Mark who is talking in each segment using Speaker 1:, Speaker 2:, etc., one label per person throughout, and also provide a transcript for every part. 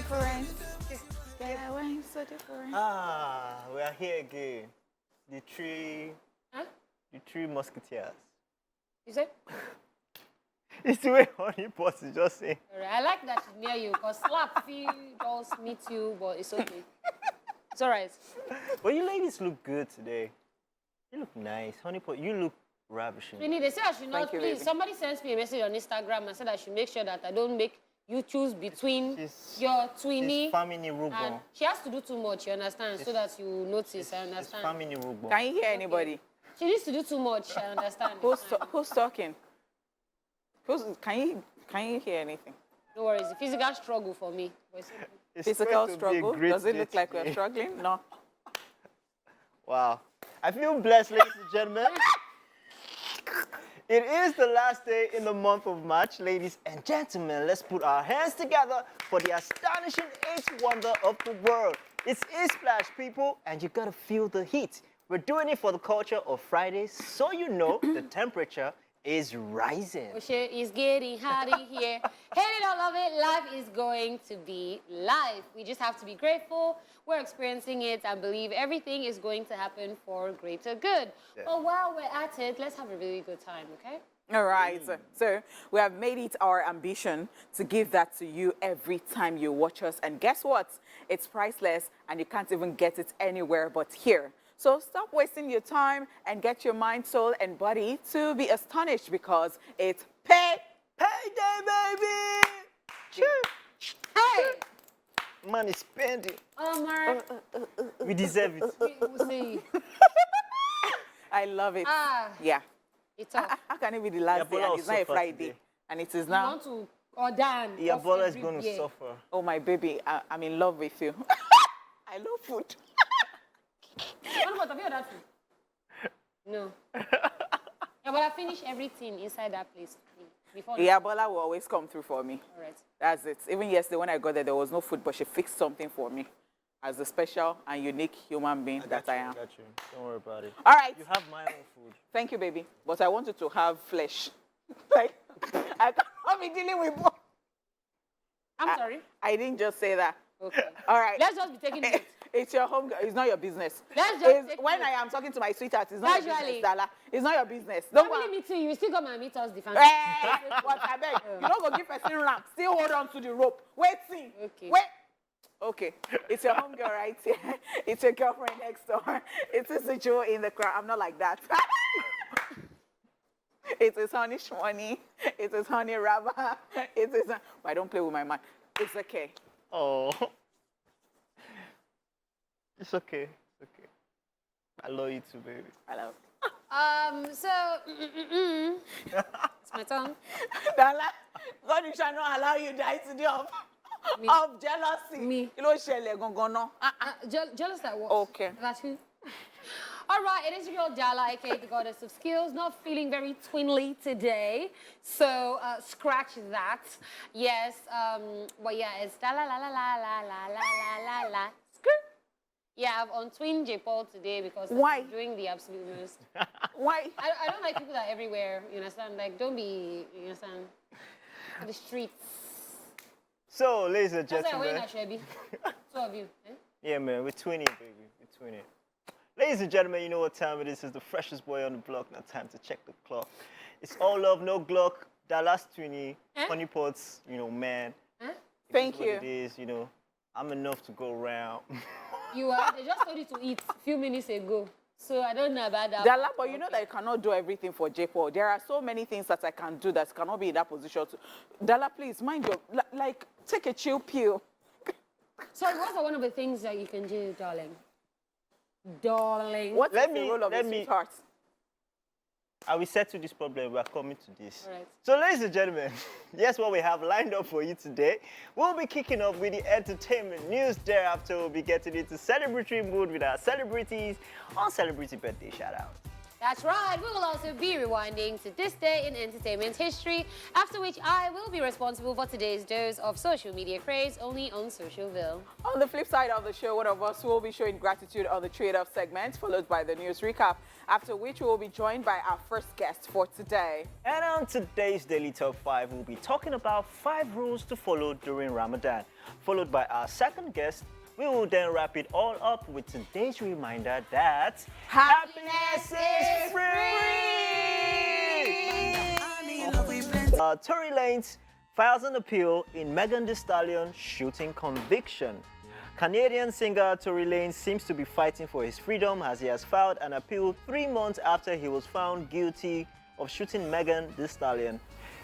Speaker 1: different. Yeah, why you so different?
Speaker 2: We are here again. The three musketeers.
Speaker 3: You say?
Speaker 2: It's the way Honey Pot is just saying.
Speaker 3: Right. I like that she's near you because slap feel does meet you, but it's okay. It's all right.
Speaker 2: But you ladies look good today. You look nice. Honey Pot, you look ravishing.
Speaker 3: Really, they say I should not,
Speaker 1: Thank you,
Speaker 3: please.
Speaker 1: baby.
Speaker 3: Somebody sends me a message on Instagram and said I should make sure that I don't make you choose between your twinny
Speaker 2: family
Speaker 3: and
Speaker 2: Rubo.
Speaker 3: she has to do too much, you understand, so that you notice, I
Speaker 2: It's
Speaker 3: understand.
Speaker 2: family Rubo.
Speaker 1: Can you hear anybody?
Speaker 3: She needs to do too much, I understand.
Speaker 1: Who's talking? Can you hear anything?
Speaker 3: No worries, a physical struggle for me. But it's okay.
Speaker 2: It's
Speaker 1: Physical
Speaker 2: going to be a
Speaker 1: struggle?
Speaker 2: great
Speaker 1: Does it
Speaker 2: day
Speaker 1: look like
Speaker 2: today.
Speaker 1: we're struggling? No.
Speaker 2: Wow. I feel blessed, ladies and gentlemen. It is the last day in the month of March, ladies and gentlemen. Let's put our hands together for the astonishing eighth wonder of the world. It's Splash, people, and you gotta feel the heat. We're doing it for the culture of Fridays, so you know the temperature is rising.
Speaker 3: Oshe is getting hot in here. Hate it or love it, life is going to be life. We just have to be grateful. We're experiencing it and believe everything is going to happen for greater good.
Speaker 2: Yeah.
Speaker 3: But while we're at it, let's have a really good time, okay?
Speaker 1: All right. So we have made it our ambition to give that to you every time you watch us. And guess what? It's priceless and you can't even get it anywhere but here. So stop wasting your time and get your mind, soul, and body to be astonished because it's
Speaker 2: Payday, baby!
Speaker 3: Hey!
Speaker 2: Money spending.
Speaker 3: Omar,
Speaker 2: We deserve it.
Speaker 3: we'll see.
Speaker 1: I love it.
Speaker 3: Ah,
Speaker 1: Yeah.
Speaker 3: it's off.
Speaker 1: How can it be the last day
Speaker 2: Ebola
Speaker 1: and
Speaker 2: will
Speaker 1: it's not a
Speaker 2: suffer
Speaker 1: Friday?
Speaker 2: today.
Speaker 1: And it is
Speaker 3: You
Speaker 1: now.
Speaker 3: want to ordain.
Speaker 2: Ebola is going to suffer.
Speaker 1: Oh, my baby, I'm in love with you. I love food.
Speaker 3: What about have you ordered food? No. Yeah, but I finish everything inside that place before.
Speaker 1: Yeah, Ebola will always come through for me.
Speaker 3: All right.
Speaker 1: That's it. Even yesterday when I got there was no food, but she fixed something for me as a special and unique human being that I am.
Speaker 2: I got you. Don't worry about it.
Speaker 1: All right.
Speaker 2: You have my own food.
Speaker 1: Thank you, baby. But I wanted to have flesh. Like, I can't be dealing with both.
Speaker 3: I'm sorry.
Speaker 1: I didn't just say that.
Speaker 3: Okay.
Speaker 1: All right.
Speaker 3: Let's just be taking it.
Speaker 1: It's your home. It's not your business.
Speaker 3: Let's just
Speaker 1: It's-
Speaker 3: take
Speaker 1: when
Speaker 3: it.
Speaker 1: I am talking to my sweetheart, it's not your
Speaker 3: Casually.
Speaker 1: business, Dala. It's not your business. Don't go.
Speaker 3: Family meeting, you still come and meet us the family.
Speaker 1: Hey, what I beg. You don't go give person ramp. Still hold on to the rope. Wait, see.
Speaker 3: Okay.
Speaker 1: Wait. Okay. It's your homegirl right here. It's your girlfriend next door. It is a Joe in the crowd. I'm not like that. It is honey shmoney. It is honey rubber. It is. I don't play with my mind. It's okay.
Speaker 2: Oh. It's okay. It's okay. I love you too, baby.
Speaker 1: I love.
Speaker 3: So, it's my tongue.
Speaker 1: Dala, God shall not allow you die today of jealousy.
Speaker 3: Me.
Speaker 1: You know, Shelley, go.
Speaker 3: Jealous that what?
Speaker 1: Okay.
Speaker 3: That's who? All right, it is your Jala, aka the goddess of skills. Not feeling very twinly today, so scratch that. Yes, but yeah, it's la la la la la la la la la la. Yeah, I've untwinned J. Paul today because
Speaker 1: Why?
Speaker 3: I'm doing the absolute most.
Speaker 1: Why?
Speaker 3: I don't like people that are everywhere, you understand? Like, don't be, you understand? To the streets.
Speaker 2: So, ladies and
Speaker 3: That's why we're
Speaker 2: gentlemen.
Speaker 3: in Ashwebi. Two of you. Eh?
Speaker 2: Yeah, man, we're twinning, baby. We're twinning. Ladies and gentlemen, you know what time it is. It's the freshest boy on the block. Now time to check the clock. It's all love, no Glock. Dallas Twinny, Honey Pots, you know, man.
Speaker 3: Huh?
Speaker 1: Thank
Speaker 2: It is
Speaker 1: you.
Speaker 2: what it is, you know. I'm enough to go around.
Speaker 3: You are. They just told you to eat a few minutes ago. So I don't know about that.
Speaker 1: Dala, but you know that you cannot do everything for J. Paul. There are so many things that I can do that cannot be in that position. Dala, please, mind your, like, take a chill pill.
Speaker 3: So what are one of the things that you can do, darling? Darling.
Speaker 1: What is
Speaker 2: Let
Speaker 1: the
Speaker 2: me-
Speaker 1: role of
Speaker 2: let
Speaker 1: a
Speaker 2: me-
Speaker 1: sweetheart?
Speaker 2: I will settle this problem. We are coming to this.
Speaker 3: All right.
Speaker 2: So, ladies and gentlemen, here's what we have lined up for you today. We'll be kicking off with the entertainment news. Thereafter, we'll be getting into celebratory mood with our celebrities on Celebrity Birthday Shout Out.
Speaker 3: That's right. We will also be rewinding to this day in entertainment history, after which I will be responsible for today's dose of social media craze only on Socialville.
Speaker 1: On the flip side of the show, one of us will be showing gratitude on the trade-off segment, followed by the news recap, after which we will be joined by our first guest for today.
Speaker 2: And on today's Daily Top 5, we'll be talking about 5 rules to follow during Ramadan. Followed by our second guest, we will then wrap it all up with today's reminder that happiness is free! Tory Lanez files an appeal in Megan Thee Stallion shooting conviction. Canadian singer Tory Lanez seems to be fighting for his freedom as he has filed an appeal 3 months after he was found guilty of shooting Megan Thee Stallion.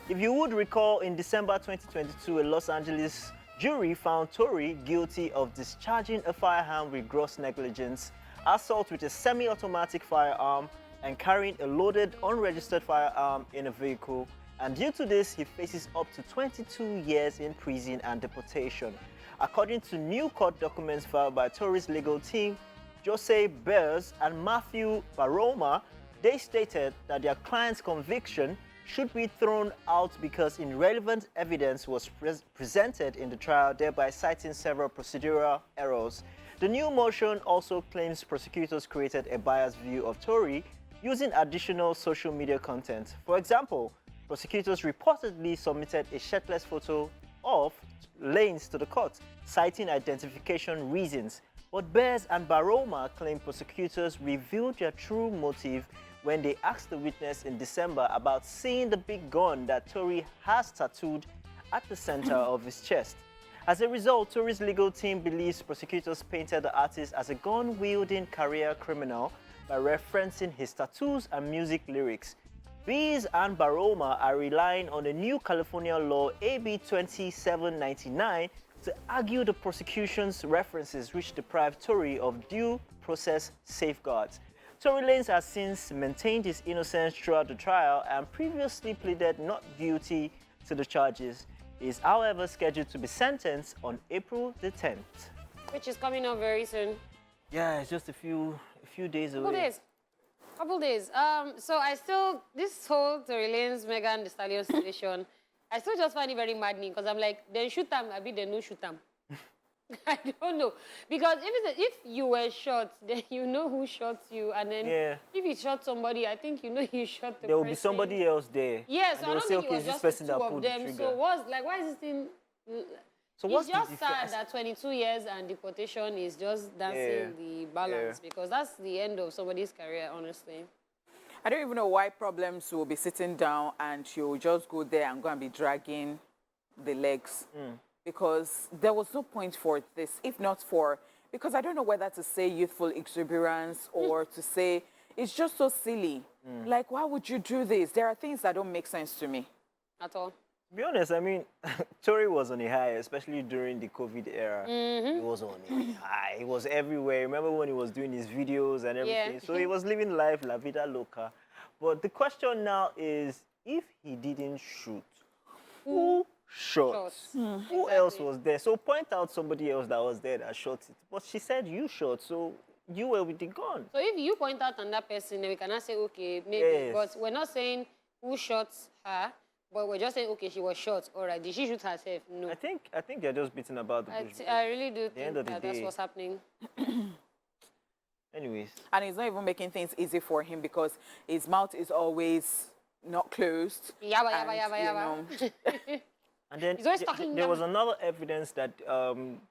Speaker 2: If you would recall, in December 2022, a Los Angeles jury found Tory guilty of discharging a firearm with gross negligence, assault with a semi-automatic firearm, and carrying a loaded, unregistered firearm in a vehicle. And due to this, he faces up to 22 years in prison and deportation. According to new court documents filed by Tory's legal team, Jose Bears and Matthew Baroma, they stated that their client's conviction should be thrown out because irrelevant evidence was presented in the trial, thereby citing several procedural errors. The new motion also claims prosecutors created a biased view of Tory using additional social media content. For example, prosecutors reportedly submitted a shirtless photo of Lanez to the court, citing identification reasons. But Bears and Baroma claim prosecutors revealed their true motive when they asked the witness in December about seeing the big gun that Tory has tattooed at the center of his chest. As a result, Tory's legal team believes prosecutors painted the artist as a gun-wielding career criminal by referencing his tattoos and music lyrics. Bees and Baroma are relying on the new California law AB 2799 to argue the prosecution's references which deprive Tory of due process safeguards. Tory Lanez has since maintained his innocence throughout the trial and previously pleaded not guilty to the charges. He is, however, scheduled to be sentenced on April the 10th.
Speaker 3: Which is coming up very soon.
Speaker 2: Yeah, it's just a few days away.
Speaker 3: Couple days. So this whole Tory Lanez, Megan Thee Stallion situation, I still just find it very maddening because I'm like, then shoot them, I be they no shoot them. I don't know, because if you were shot, then you know who shot you, and then if you shot somebody, I think you know you shot the person.
Speaker 2: There will be somebody else there.
Speaker 3: Yes, I don't think it was just the two of them. So why is this thing? So it's just sad that 22 years and deportation is just dancing the balance because that's the end of somebody's career, honestly.
Speaker 1: I don't even know why problems will be sitting down and you'll just go there and go and be dragging the legs. Because there was no point for this, if not for, because I don't know whether to say youthful exuberance or to say, it's just so silly. Like, why would you do this? There are things that don't make sense to me.
Speaker 3: At all.
Speaker 2: To be honest, I mean, Tory was on a high, especially during the COVID era. He was on a high. He was everywhere. Remember when he was doing his videos and everything? Yeah. So he was living life, la vida loca. But the question now is, if he didn't shoot, who shot? Who else was there? So point out somebody else that was there that shot it. But she said you shot, so you were with the gun.
Speaker 3: So if you point out another person, then we cannot say, okay, maybe. But we're not saying who shot her. But we're just saying, okay, she was shot. All right, did she shoot herself? No.
Speaker 2: I think they're just beating about the bush.
Speaker 3: I really do think that's what's happening.
Speaker 2: Anyways.
Speaker 1: And he's not even making things easy for him because his mouth is always not closed.
Speaker 3: Yabba.
Speaker 2: And then there was another evidence that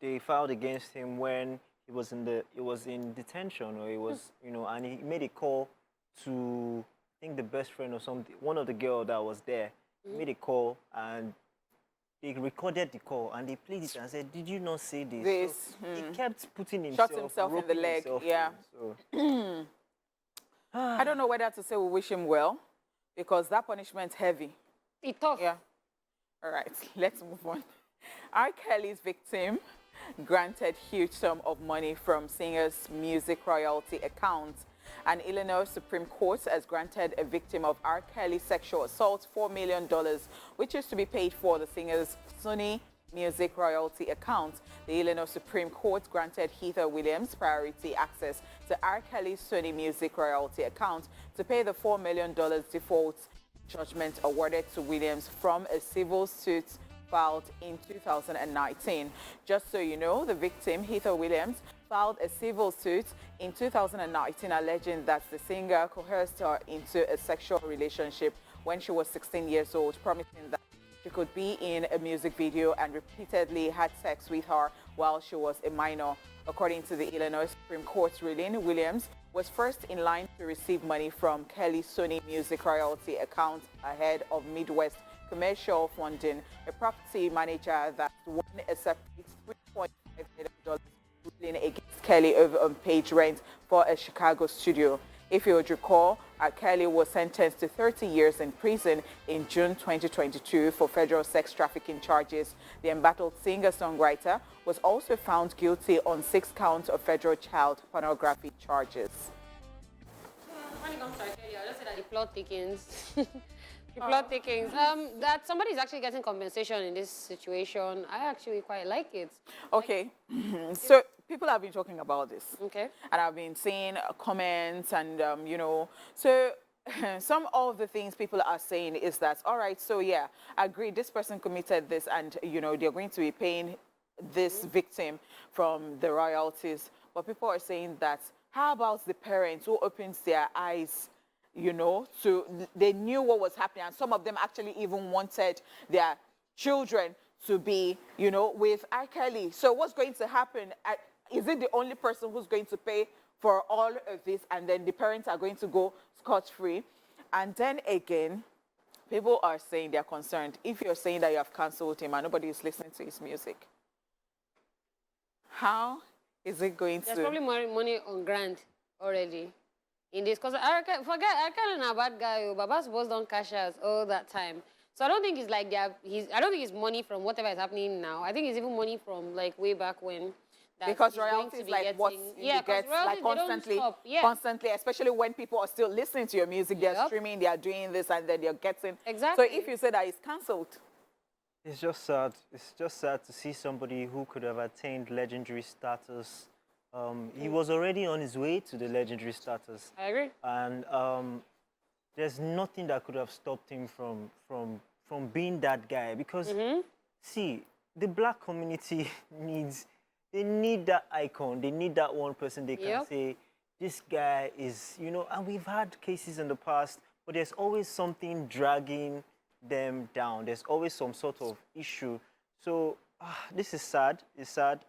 Speaker 2: they filed against him when he was in detention, or he was, and he made a call to, I think, the best friend or something, one of the girls that was there. Made a call and they recorded the call and they played it and said, "Did you not say this?" So he kept putting himself,
Speaker 1: shot himself in the leg. So. I don't know whether to say we wish him well because that punishment's heavy.
Speaker 3: It's tough.
Speaker 1: Yeah. All right, let's move on. R. Kelly's victim granted huge sum of money from singer's music royalty account. An Illinois Supreme Court has granted a victim of R. Kelly's sexual assault $4 million, which is to be paid for the singer's Sony music royalty account. The Illinois Supreme Court granted Heather Williams priority access to R. Kelly's Sony Music royalty account to pay the $4 million default judgment awarded to Williams from a civil suit filed in 2019. Just so you know, the victim, Heather Williams, filed a civil suit in 2019 alleging that the singer coerced her into a sexual relationship when she was 16 years old, promising that she could be in a music video, and repeatedly had sex with her while she was a minor. According to the Illinois Supreme Court's ruling, Williams was first in line to receive money from Kelly's Sony Music royalty account ahead of Midwest Commercial Funding, a property manager that won a separate $3.5 million ruling against Kelly over unpaid rent for a Chicago studio. If you would recall, R. Kelly was sentenced to 30 years in prison in June 2022 for federal sex trafficking charges. The embattled singer-songwriter was also found guilty on 6 counts of federal child pornography charges.
Speaker 3: When it comes to R. Kelly, I'll just say that the plot thickens. The plot thickens. That somebody is actually getting compensation in this situation, I actually quite like it.
Speaker 1: Okay, so people have been talking about this.
Speaker 3: Okay.
Speaker 1: And I've been seeing comments and, so some of the things people are saying is that, all right, so yeah, I agree, this person committed this and, they're going to be paying this victim from the royalties. But people are saying that, how about the parents who opens their eyes, so they knew what was happening, and some of them actually even wanted their children to be, with R. Kelly. So what's going to happen? Is it the only person who's going to pay for all of this, and then the parents are going to go scot-free? And then again, people are saying they're concerned. If you're saying that you have cancelled him and nobody is listening to his music, how is it going
Speaker 3: There's
Speaker 1: to...
Speaker 3: probably more money on grant already in this. Because forget, R. Kelly is a bad guy. Baba's boss don't cash out all that time. So I don't think it's like I don't think it's money from whatever is happening now. I think it's even money from like way back when.
Speaker 1: Because royalties is like what you get like constantly, especially when people are still listening to your music, they're streaming, they're doing this, and then they're getting...
Speaker 3: Exactly.
Speaker 1: So if you say that it's cancelled...
Speaker 2: It's just sad. It's just sad to see somebody who could have attained legendary status. He was already on his way to the legendary status.
Speaker 3: I agree.
Speaker 2: And there's nothing that could have stopped him from being that guy. Because, see, the black community they need that icon. They need that one person they can say, this guy is, and we've had cases in the past, but there's always something dragging them down. There's always some sort of issue. So this is sad. It's sad.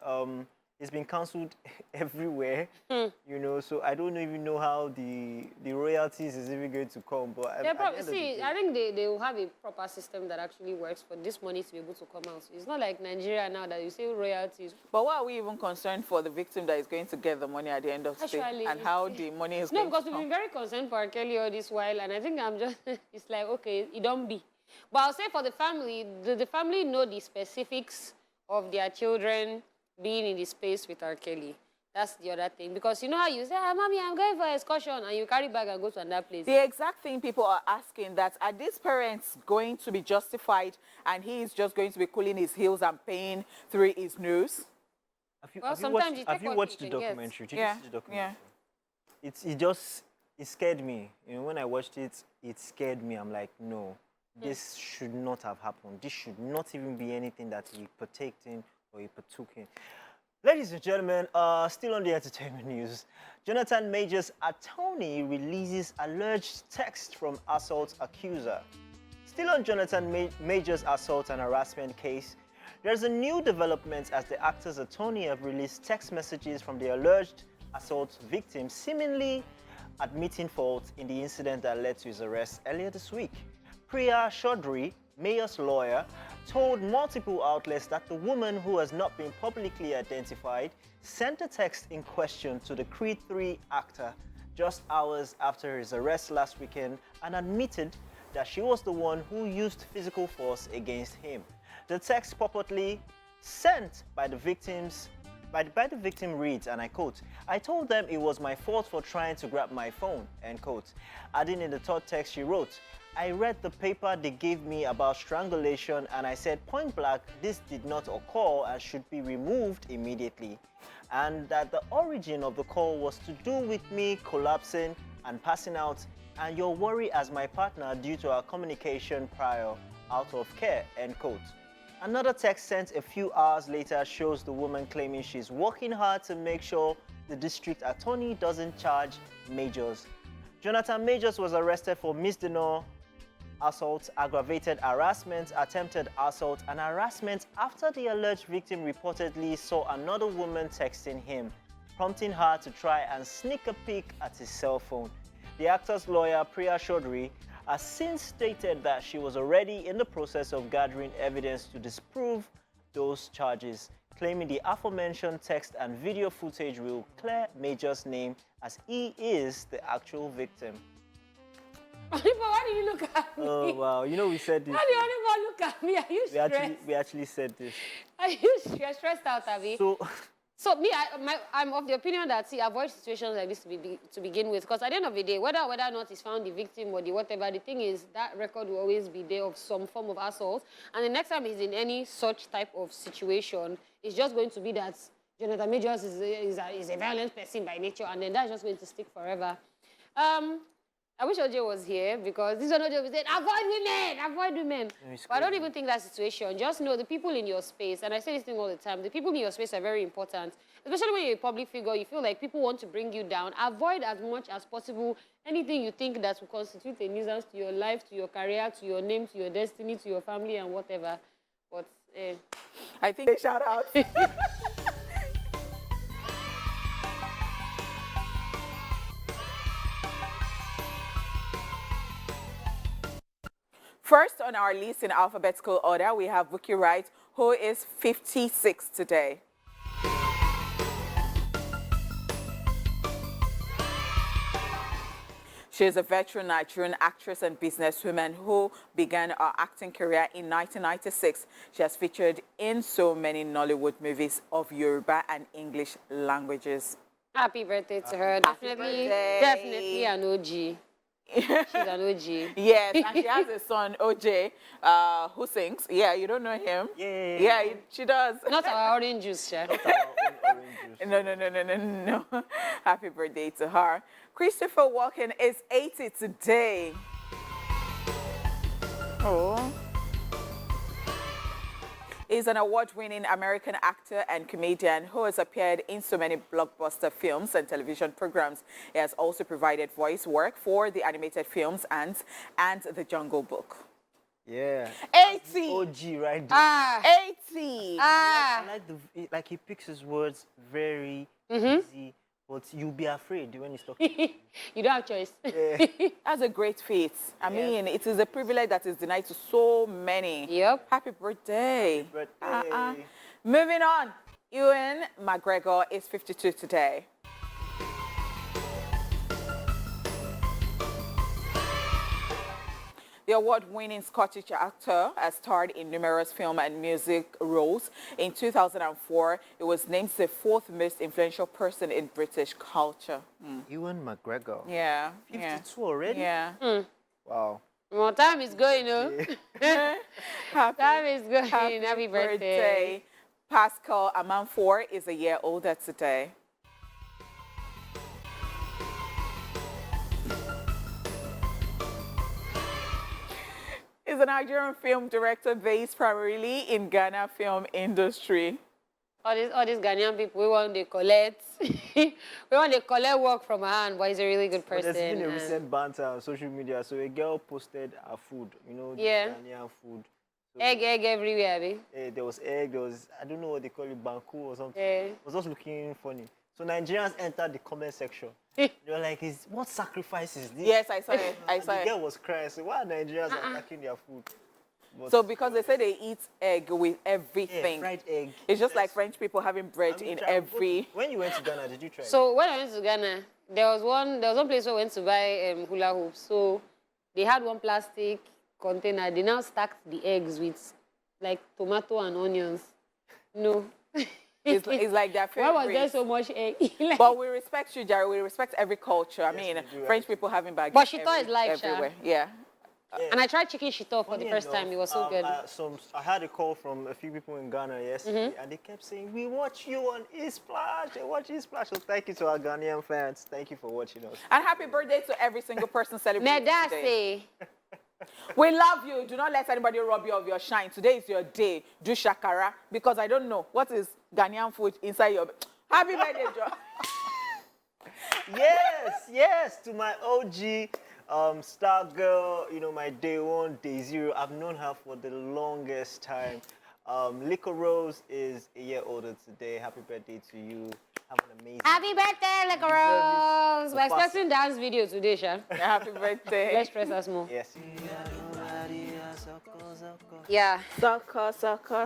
Speaker 2: It's been cancelled everywhere, so I don't even know how the royalties is even going to come. But
Speaker 3: I think they will have a proper system that actually works for this money to be able to come out. So it's not like Nigeria now that you say royalties.
Speaker 1: But why are we even concerned for the victim that is going to get the money at the end of the day, and how the money is going to come?
Speaker 3: No, because we've been very concerned for R. Kelly all this while, and I think I'm just, it's like, okay, it don't be. But I'll say for the family, the family know the specifics of their children being in the space with R. Kelly. That's the other thing. Because you know how you say, Mommy, I'm going for an excursion, and you carry bag and go to another place.
Speaker 1: The exact thing people are asking, that are these parents going to be justified and he is just going to be cooling his heels and paying through his nose?
Speaker 2: Have you watched the documentary? Did you see the documentary? Yeah. It scared me. When I watched it, it scared me. I'm like, no, this should not have happened. This should not even be anything that he partaked in or he partook in. Ladies and gentlemen, still on the entertainment news, Jonathan Majors' attorney releases alleged text from assault accuser. Still on Jonathan Majors' assault and harassment case, there's a new development as the actor's attorney have released text messages from the alleged assault victim, seemingly admitting fault in the incident that led to his arrest earlier this week. Priya Chaudhary, Mayor's lawyer, told multiple outlets that the woman, who has not been publicly identified, sent the text in question to the Creed 3 actor just hours after his arrest last weekend, and admitted that she was the one who used physical force against him. The text purportedly sent by the victim's By the victim reads, and I quote, "I told them it was my fault for trying to grab my phone," end quote. Adding in the third text, she wrote, "I read the paper they gave me about strangulation and I said point blank, this did not occur and should be removed immediately. And that the origin of the call was to do with me collapsing and passing out and your worry as my partner due to our communication prior out of care," end quote. Another text sent a few hours later shows the woman claiming she's working hard to make sure the district attorney doesn't charge Majors. Jonathan Majors was arrested for misdemeanor assault, aggravated harassment, attempted assault, and harassment after the alleged victim reportedly saw another woman texting him, prompting her to try and sneak a peek at his cell phone. The actor's lawyer, Priya Chaudhary, has since stated that she was already in the process of gathering evidence to disprove those charges, claiming the aforementioned text and video footage will clear Major's name as he is the actual victim.
Speaker 3: Oliver, why do you look at me?
Speaker 2: Oh wow, you know we said this.
Speaker 3: Why do you Oliver look at me? Are you stressed?
Speaker 2: We actually said this.
Speaker 3: Are you stressed out, Abby?
Speaker 2: So
Speaker 3: me, I'm of the opinion that, see, avoid situations like this to begin with, because at the end of the day, whether or not it's found the victim or the whatever, the thing is that record will always be there of some form of assault, and the next time he's in any such type of situation, it's just going to be that Jonathan Majors is a violent person by nature, and then that's just going to stick forever. I wish OJ was here, because this one OJ was saying, avoid women. But I don't even think that situation. Just know the people in your space, and I say this thing all the time, the people in your space are very important. Especially when you're a public figure, you feel like people want to bring you down. Avoid as much as possible anything you think that will constitute a nuisance to your life, to your career, to your name, to your destiny, to your family, and whatever. But,
Speaker 1: I think they shout out. First on our list in alphabetical order, we have Buki Wright, who is 56 today. She is a veteran Nigerian actress and businesswoman who began her acting career in 1996. She has featured in so many Nollywood movies of Yoruba and English languages.
Speaker 3: happy birthday to her. Definitely an OG. She's an OG.
Speaker 1: Yes, and she has a son, OJ, who sings. Yeah, you don't know him? Yeah, she does.
Speaker 3: Not our orange juice, chef.
Speaker 2: Not our own orange juice.
Speaker 1: No. Happy birthday to her. Christopher Walken is 80 today. Oh. He's an award-winning American actor and comedian who has appeared in so many blockbuster films and television programs. He has also provided voice work for the animated films and The Jungle Book.
Speaker 2: Yeah.
Speaker 1: 80.
Speaker 2: OG right there.
Speaker 1: 80.
Speaker 2: I like he picks his words very easy, but you'll be afraid when he's talking.
Speaker 3: You don't have choice.
Speaker 2: Yeah.
Speaker 1: That's a great feat. I mean, it is a privilege that is denied to so many.
Speaker 3: Yep.
Speaker 1: Happy birthday.
Speaker 2: Happy birthday.
Speaker 1: Moving on. Ewan McGregor is 52 today. The award-winning Scottish actor has starred in numerous film and music roles. In 2004, he was named the fourth most influential person in British culture.
Speaker 2: Ewan McGregor.
Speaker 1: Yeah.
Speaker 2: 52 already?
Speaker 1: Yeah.
Speaker 2: Wow.
Speaker 3: Well, time is going, no? Time is going. Happy birthday.
Speaker 1: Pascal Amanfor is a year older today. He's a Nigerian film director based primarily in Ghana film industry.
Speaker 3: All these Ghanaian people, we want to collect. We want to collect work from her hand, but he's a really good person.
Speaker 2: There's been a recent banter on social media. So a girl posted her food, you know, Ghanaian food. So
Speaker 3: egg everywhere, baby.
Speaker 2: There was egg, there was, I don't know what they call it, banku or something.
Speaker 3: It
Speaker 2: was just looking funny. So Nigerians entered the comment section. They were like, what sacrifice is this?
Speaker 1: Yes, I saw it.
Speaker 2: The girl was crying. So why are Nigerians attacking their food? But
Speaker 1: so because they say they eat egg with everything.
Speaker 2: Yeah, fried egg.
Speaker 1: It's just like French people having bread in every...
Speaker 2: When you went to Ghana, did you try it?
Speaker 3: So when I went to Ghana, there was one place where I went to buy hula hoops. So they had one plastic container. They now stacked the eggs with like tomato and onions. No.
Speaker 1: It's like their favorite.
Speaker 3: Why was there so much egg?
Speaker 1: But we respect you, Jerry. We respect every culture. I mean,
Speaker 2: we do,
Speaker 1: French people having baguette.
Speaker 3: But shito is live,
Speaker 1: everywhere. Yeah.
Speaker 3: And I tried chicken shito for the
Speaker 2: Funny
Speaker 3: first
Speaker 2: enough,
Speaker 3: time. It was so good.
Speaker 2: I had a call from a few people in Ghana yesterday, and they kept saying, "We watch you on eSplash. They watch eSplash." So thank you to our Ghanaian fans. Thank you for watching us.
Speaker 1: And happy birthday to every single person celebrating today.
Speaker 3: Medase.
Speaker 1: We love you. Do not let anybody rob you of your shine. Today is your day. Do shakara, because I don't know what is Ghanaian food inside your. Happy birthday, Joe.
Speaker 2: Yes, to my OG star girl, you know, my day one, day zero. I've known her for the longest time. Liquor Rose is a year older today. Happy birthday to you. Have an amazing
Speaker 3: Happy birthday, Liquor Rose. We're expecting dance video today, Sha.
Speaker 1: Happy birthday.
Speaker 3: Let's stress us more.
Speaker 2: Yes.
Speaker 3: Yeah.
Speaker 1: Soccer.
Speaker 3: Soko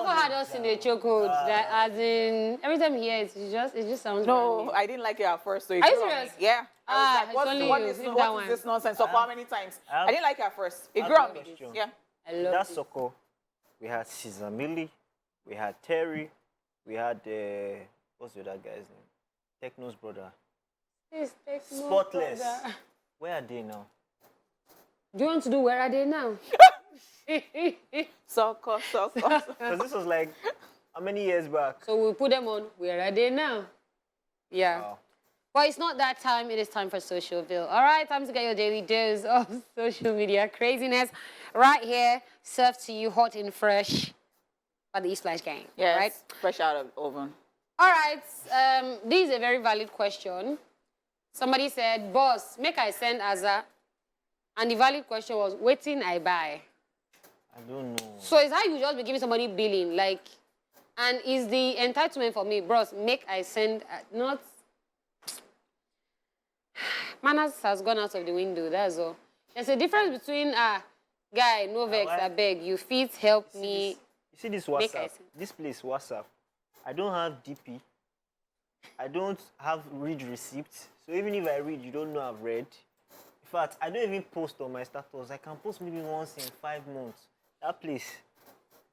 Speaker 3: had us in the chokehold. That as in every time he hears it, it just sounds.
Speaker 1: No, I didn't like it at first. So it
Speaker 3: Are you
Speaker 1: grew on
Speaker 3: serious?
Speaker 1: me. Yeah. I
Speaker 3: it's
Speaker 1: was
Speaker 3: only
Speaker 1: like,
Speaker 3: you.
Speaker 1: what
Speaker 3: Leave that
Speaker 1: is
Speaker 3: one.
Speaker 1: this nonsense? So how many times? I didn't like it at first. It grew on me.
Speaker 2: Question.
Speaker 1: Yeah.
Speaker 3: I love
Speaker 2: That's
Speaker 3: it.
Speaker 2: Soko. We had Caesar Millie. We had Terry. We had what's the other guy's name? Techno's brother.
Speaker 3: Please take no
Speaker 2: Spotless.
Speaker 3: further.
Speaker 2: Where are they now?
Speaker 3: Do you want to do where are they now?
Speaker 1: Soccer.
Speaker 2: Because this was like how many years back?
Speaker 3: So we'll put them on where are they now? Yeah.
Speaker 2: Wow.
Speaker 3: But it's not that time. It is time for Socialville. All right, time to get your daily dose of social media craziness right here, served to you hot and fresh by the eSplash gang.
Speaker 1: Yes.
Speaker 3: Right?
Speaker 1: Fresh out of the oven.
Speaker 3: All right. This is a very valid question. Somebody said, boss, make I send Aza. And the valid question was, waiting I buy.
Speaker 2: I don't know.
Speaker 3: So it's how you just be giving somebody billing, like, and is the entitlement for me, bros, make I send, not, manners has gone out of the window, that's all. There's a difference between, guy, no vex, I beg, you fit help me.
Speaker 2: You see this
Speaker 3: Make
Speaker 2: WhatsApp?
Speaker 3: I
Speaker 2: This place, WhatsApp. I don't have DP. I don't have read receipts. So even if I read, you don't know I've read. In fact, I don't even post on my status. I can post maybe once in 5 months. That place,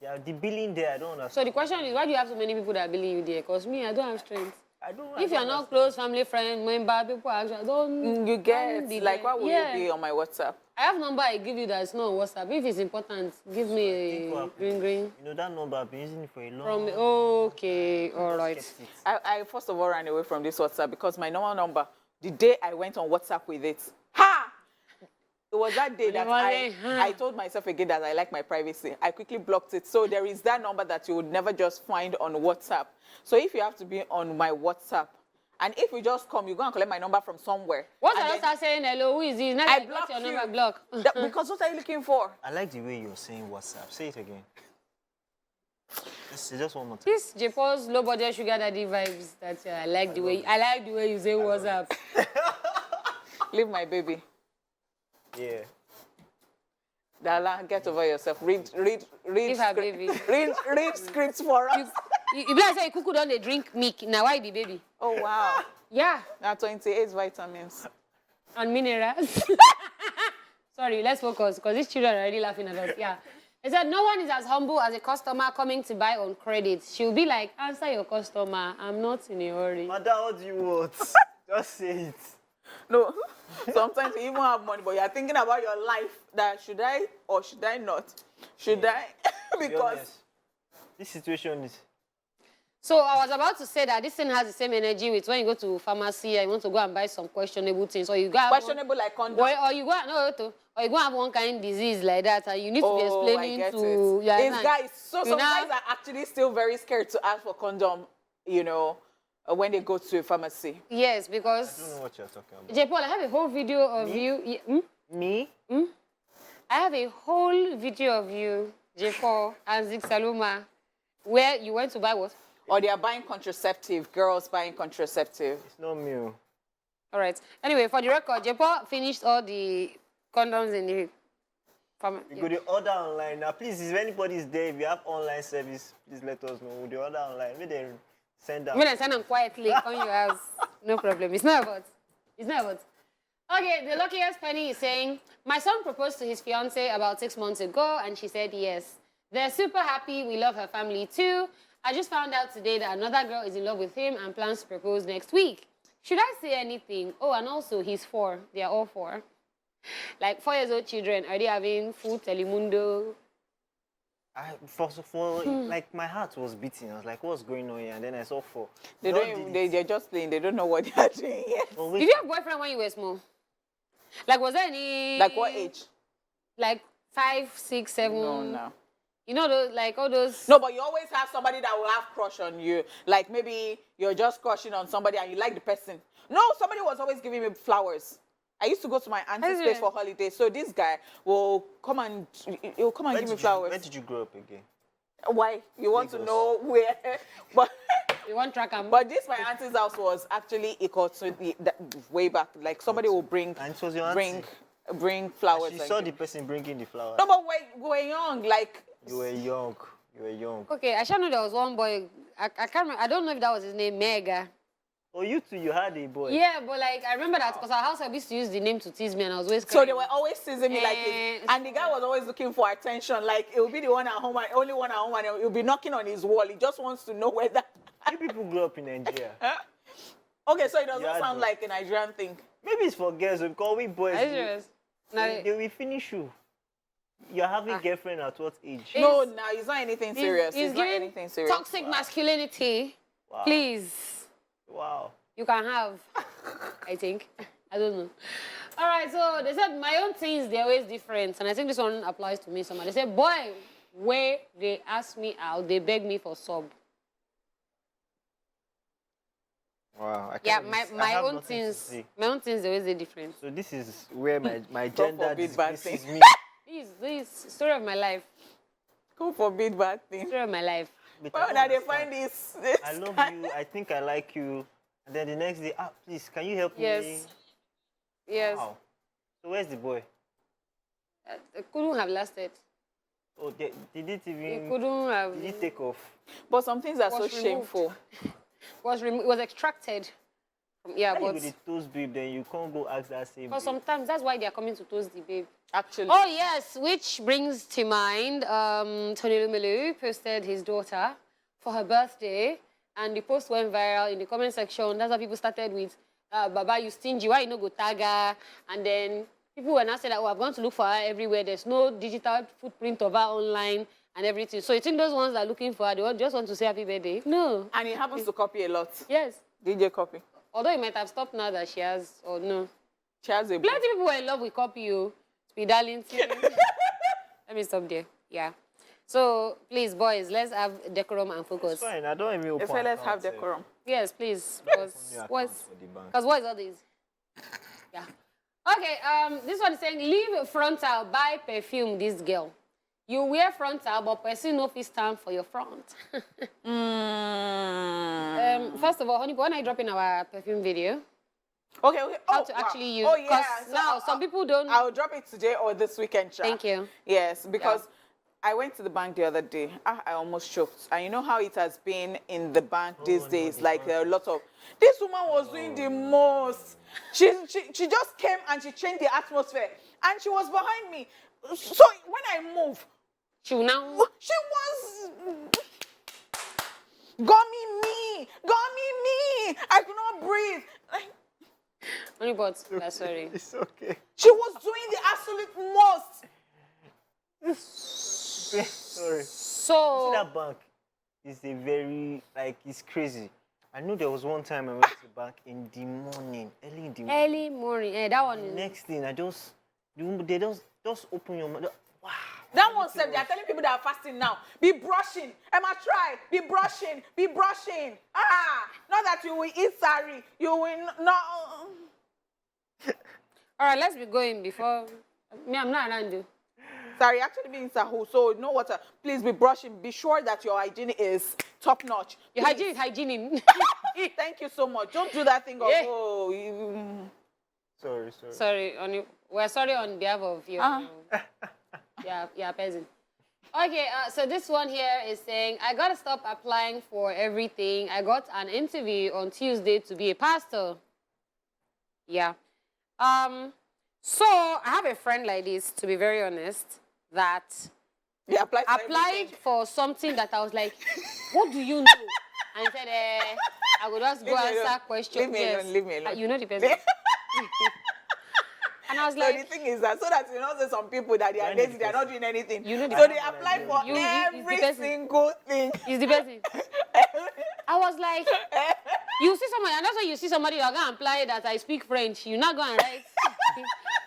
Speaker 2: yeah, the billing there, I don't understand.
Speaker 3: So the question is, why do you have so many people that believe you there? Because me, I don't have strength. If you're not
Speaker 2: understand.
Speaker 3: close, family, friend, member, people actually don't.
Speaker 1: You get,
Speaker 3: be
Speaker 1: like,
Speaker 3: there.
Speaker 1: why would you be on my WhatsApp?
Speaker 3: I have number I give you that's not on WhatsApp. If it's important, give me a green.
Speaker 2: You know that number, I've been using it for a long
Speaker 3: From
Speaker 2: time.
Speaker 3: okay, all right.
Speaker 1: I first of all ran away from this WhatsApp because my normal number, the day I went on WhatsApp with it, ha! It was that day that I told myself again that I like my privacy. I quickly blocked it. So there is that number that you would never just find on WhatsApp. So if you have to be on my WhatsApp, and if you just come, you go and collect my number from somewhere.
Speaker 3: Once I start saying hello, who is this? Now
Speaker 1: I
Speaker 3: got
Speaker 1: block
Speaker 3: your
Speaker 1: you.
Speaker 3: number block.
Speaker 1: Because what are you looking for?
Speaker 2: I like the way you're saying WhatsApp. Say it again. Just one more time.
Speaker 3: This J-Paul's low budget sugar daddy vibes. That I like the way you say WhatsApp.
Speaker 1: Leave my baby.
Speaker 2: Yeah.
Speaker 1: Dala, get over yourself. Read
Speaker 3: Leave her baby.
Speaker 1: read scripts for us.
Speaker 3: You be like say Kuku don't they drink milk. Now why the baby?
Speaker 1: Oh wow.
Speaker 3: Yeah.
Speaker 1: Now 28 vitamins.
Speaker 3: And minerals. Sorry, let's focus because these children are already laughing at us. Yeah. He said, no one is as humble as a customer coming to buy on credit. She'll be like, answer your customer. I'm not in a hurry.
Speaker 2: Madam, what do you want? Just say it.
Speaker 1: No, sometimes you even have money, but you're thinking about your life. That should I or should I not? Should I?
Speaker 2: Be
Speaker 1: Because
Speaker 2: honest, this situation is...
Speaker 3: So I was about to say that this thing has the same energy with when you go to pharmacy and you want to go and buy some questionable things. Or you go
Speaker 1: questionable like condom.
Speaker 3: or you go have one kind of disease like that and you need to be explaining
Speaker 1: I get
Speaker 3: to
Speaker 1: it.
Speaker 3: yeah,
Speaker 1: It's guys. So some
Speaker 3: know-
Speaker 1: guys are actually still very scared to ask for condom. You know, when they go to a pharmacy.
Speaker 3: Yes,
Speaker 2: I
Speaker 3: because
Speaker 2: don't know what you're talking about.
Speaker 3: J. Paul, I have a whole video of you.
Speaker 2: Me?
Speaker 3: I have a whole video of you, J. Paul and Zik Saluma, where you went to buy what?
Speaker 1: Or they are buying contraceptive. Girls buying contraceptive.
Speaker 2: It's not me.
Speaker 3: All right. Anyway, for the record, J. Paul finished all the condoms in the
Speaker 2: You go to order online. Now, please, if anybody is there, if you have online service, please let us know. We'll order online. Maybe they send out.
Speaker 3: When I send them quietly on your house, no problem. It's not about. Okay, the luckiest penny is saying, my son proposed to his fiancée about 6 months ago, and she said yes. They're super happy. We love her family too. I just found out today that another girl is in love with him and plans to propose next week. Should I say anything? Oh, and also he's 4. They are all 4. Like 4-year-old children, are they having full Telemundo?
Speaker 2: Like my heart was beating. I was like, what's going on here? And then I saw 4.
Speaker 1: They don't even, they're just playing. They don't know what they are doing yet.
Speaker 2: Oh,
Speaker 3: Did you have a boyfriend when you were small? Like, was there any...
Speaker 1: Like what age?
Speaker 3: Like 5, 6, 7?
Speaker 1: No.
Speaker 3: You know, those, like all those...
Speaker 1: No, but you always have somebody that will have crush on you. Like maybe you're just crushing on somebody and you like the person. No, somebody was always giving me flowers. I used to go to my auntie's place for holidays. So this guy will come and give me flowers.
Speaker 2: Where did you grow up again?
Speaker 1: Why? You want
Speaker 2: Lagos.
Speaker 1: to know where? But
Speaker 3: You want track and...
Speaker 1: but this my auntie's house was actually equal to way back. Like somebody will bring
Speaker 2: And it was your auntie.
Speaker 1: bring flowers.
Speaker 2: She
Speaker 1: and
Speaker 2: saw
Speaker 1: give-
Speaker 2: the person bringing the flowers.
Speaker 1: No, but we're young. Like
Speaker 2: You were young. You were young.
Speaker 3: Okay, I shall know there was one boy. I can't remember. I don't know if that was his name, Mega.
Speaker 2: Oh, you too, you had a boy.
Speaker 3: Yeah, but like I remember that because our house I used to use the name to tease me, and I was always
Speaker 1: so
Speaker 3: crying.
Speaker 1: they were always teasing me like this. And the guy was always looking for attention. Like it will be the one at home, and only one at home, and he'll be knocking on his wall. He just wants to know whether.
Speaker 2: You people grew up in Nigeria.
Speaker 1: Okay, so it doesn't
Speaker 2: Yeah,
Speaker 1: sound
Speaker 2: but-
Speaker 1: like a Nigerian thing.
Speaker 2: Maybe it's for girls because we boys.
Speaker 3: Are you serious? Now,
Speaker 2: They will finish you. You're having
Speaker 3: Ah.
Speaker 2: girlfriend at what age?
Speaker 1: No, now it's not anything serious.
Speaker 3: He's
Speaker 1: It's not
Speaker 3: giving
Speaker 1: anything serious.
Speaker 3: toxic masculinity.
Speaker 2: Wow.
Speaker 3: Please,
Speaker 2: Wow.
Speaker 3: you can have. I think. I don't know. All right, so they said my own things they're always different, and I think this one applies to me somehow. They said, boy, where they ask me out, they beg me for sub.
Speaker 2: Wow. I
Speaker 3: Yeah,
Speaker 2: can't
Speaker 3: my,
Speaker 2: even- I
Speaker 3: my
Speaker 2: have
Speaker 3: own
Speaker 2: nothing to
Speaker 3: things,
Speaker 2: say.
Speaker 3: my own things, they're always different.
Speaker 2: So this is where my
Speaker 1: God
Speaker 2: gender
Speaker 1: forbid bad
Speaker 2: disgraces
Speaker 1: thing.
Speaker 2: me.
Speaker 3: This story of my life.
Speaker 1: God forbid bad thing.
Speaker 3: Story of my life.
Speaker 2: But I
Speaker 1: Well,
Speaker 2: don't
Speaker 1: now they
Speaker 2: understand.
Speaker 1: find this.
Speaker 2: I love you. I think I like you. And then the next day, please, can you help me?
Speaker 3: Yes. Yes.
Speaker 2: Wow. So where's the boy?
Speaker 3: It couldn't have lasted.
Speaker 2: Oh, did it
Speaker 3: It
Speaker 2: even?
Speaker 3: couldn't have.
Speaker 2: Did it take off?
Speaker 1: But some things are so
Speaker 3: Was removed.
Speaker 1: shameful.
Speaker 3: It was extracted. Yeah,
Speaker 2: How you
Speaker 3: but
Speaker 2: go the toast babe, then you can't go ask that same.
Speaker 3: because
Speaker 2: babe.
Speaker 3: sometimes that's why they are coming to toast the babe.
Speaker 1: Actually.
Speaker 3: Oh yes, which brings to mind Tony Lumelu posted his daughter for her birthday, and the post went viral in the comment section. That's how people started with, Baba, you stingy, why you no go tag her? And then people were now saying that, oh, I'm going to look for her everywhere. There's no digital footprint of her online and everything. So you think those ones that are looking for her, they just want to say happy birthday? No.
Speaker 1: And it happens to copy a lot.
Speaker 3: Yes.
Speaker 1: DJ copy.
Speaker 3: Although it might have stopped now that she has, or no.
Speaker 1: She has a
Speaker 3: Plenty of people were in love with copy you. Speed Darlington. Let me stop there. Yeah. So please, boys, let's have decorum and focus.
Speaker 2: It's fine. I don't even open
Speaker 1: If let's have
Speaker 2: account,
Speaker 1: decorum.
Speaker 3: Yes, please.
Speaker 2: Open your
Speaker 3: Because
Speaker 2: account for the bank.
Speaker 3: what is all this? Yeah. Okay. This one is saying leave frontal, buy perfume. This girl, you wear frontal, but person no fit stand for your front. First of all, honey, when I drop in our perfume video,
Speaker 1: Okay.
Speaker 3: how
Speaker 1: Oh,
Speaker 3: to
Speaker 1: wow.
Speaker 3: actually use?
Speaker 1: Oh, yeah.
Speaker 3: Because now some people don't.
Speaker 1: I'll drop it today or this weekend, Sha.
Speaker 3: Thank you.
Speaker 1: Yes, because I went to the bank the other day. I almost choked. And you know how it has been in the bank these
Speaker 2: no,
Speaker 1: days?
Speaker 2: the
Speaker 1: Like there are a lot of. This woman was doing the most. She just came and she changed the atmosphere, and she was behind me. So when I move,
Speaker 3: She will now.
Speaker 1: she was. Gummy me. I could not breathe.
Speaker 3: Honey, but sorry.
Speaker 2: It's okay.
Speaker 1: She was doing the absolute most.
Speaker 2: Sorry.
Speaker 3: So
Speaker 2: See that bank is a very it's crazy. I know there was one time I went to the bank in the morning, early in the morning.
Speaker 3: early morning. That one is.
Speaker 2: Next thing they just open your mouth. Wow.
Speaker 1: That one said they are telling people that are fasting now. Be brushing. Emma, try. Be brushing. Be brushing. Not that you will eat sorry. You will not.
Speaker 3: All right, let's be going before. Me, I'm not around you.
Speaker 1: Sorry, actually being sahu. So no water. Please be brushing. Be sure that your hygiene is top notch.
Speaker 3: Your
Speaker 1: Please.
Speaker 3: hygiene is hygiene.
Speaker 1: Thank you so much. Don't do that thing of
Speaker 3: Yeah.
Speaker 2: Sorry.
Speaker 3: Sorry, we're sorry on behalf of you. Yeah, peasant. Okay, so this one here is saying, I gotta stop applying for everything. I got an interview on Tuesday to be a pastor. Yeah. So I have a friend like this, to be very honest, that
Speaker 1: You applied for
Speaker 3: applied
Speaker 1: everything.
Speaker 3: for something that I was like, what do you know? And he said, I would just go
Speaker 1: Leave me
Speaker 3: answer
Speaker 1: alone.
Speaker 3: questions.
Speaker 1: Leave me
Speaker 3: Yes.
Speaker 1: alone. Leave me alone.
Speaker 3: You know the person. And I was
Speaker 1: So
Speaker 3: like,
Speaker 1: the thing is that so that you know say some people that they are
Speaker 2: I know
Speaker 1: lazy,
Speaker 2: the
Speaker 1: they are not
Speaker 2: person.
Speaker 1: doing anything.
Speaker 3: You know the
Speaker 1: So
Speaker 3: person.
Speaker 1: they apply for
Speaker 3: You- it's the
Speaker 1: every
Speaker 3: person.
Speaker 1: single thing.
Speaker 3: is the person. I was like, you see somebody, and that's why you see somebody you're gonna apply that I speak French. You're not gonna write.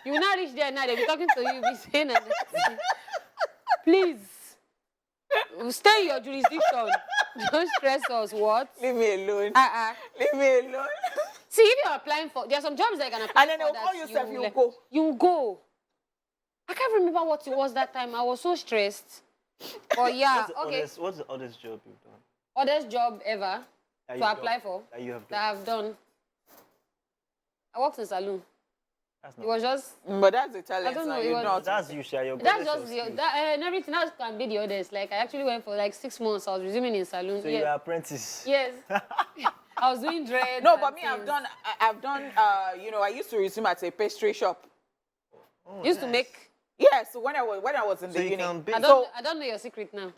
Speaker 3: You will not reach there now. They'll be talking to you, be saying that. Please, stay in your jurisdiction. Don't stress us. What?
Speaker 1: Leave me alone. Leave me alone.
Speaker 3: See, if you're applying for, there are some jobs that you can apply
Speaker 1: And then
Speaker 3: for
Speaker 1: they'll
Speaker 3: that
Speaker 1: call you self, you
Speaker 3: like,
Speaker 1: go.
Speaker 3: You go. I can't remember what it was that time. I was so stressed. But yeah, okay.
Speaker 2: What's the oddest job you've done?
Speaker 3: Oddest job ever
Speaker 2: That
Speaker 3: to
Speaker 2: you've
Speaker 3: apply
Speaker 2: done?
Speaker 3: for
Speaker 2: That you have done?
Speaker 3: that I've done. I worked in saloon.
Speaker 2: That's
Speaker 3: It
Speaker 2: not.
Speaker 3: was just
Speaker 1: But that's the talent.
Speaker 3: I don't know,
Speaker 1: now,
Speaker 3: it
Speaker 1: you
Speaker 3: was-
Speaker 1: not.
Speaker 2: That's you, Sha. Your
Speaker 3: that's
Speaker 2: goddess
Speaker 3: just
Speaker 2: of
Speaker 3: the,
Speaker 2: skills.
Speaker 3: that and everything else can be the others. Like I actually went for like 6 months. I was resuming in saloon.
Speaker 2: So
Speaker 3: Yeah.
Speaker 2: you're an apprentice.
Speaker 3: Yes. I was doing dread.
Speaker 1: No, but me, I've done, you know, I used to resume at a pastry shop.
Speaker 2: Oh,
Speaker 3: Used to
Speaker 2: nice.
Speaker 3: make.
Speaker 1: Yeah, so when I was in
Speaker 2: So
Speaker 1: the
Speaker 2: you
Speaker 1: uni.
Speaker 2: can bake.
Speaker 3: I don't know your secret now.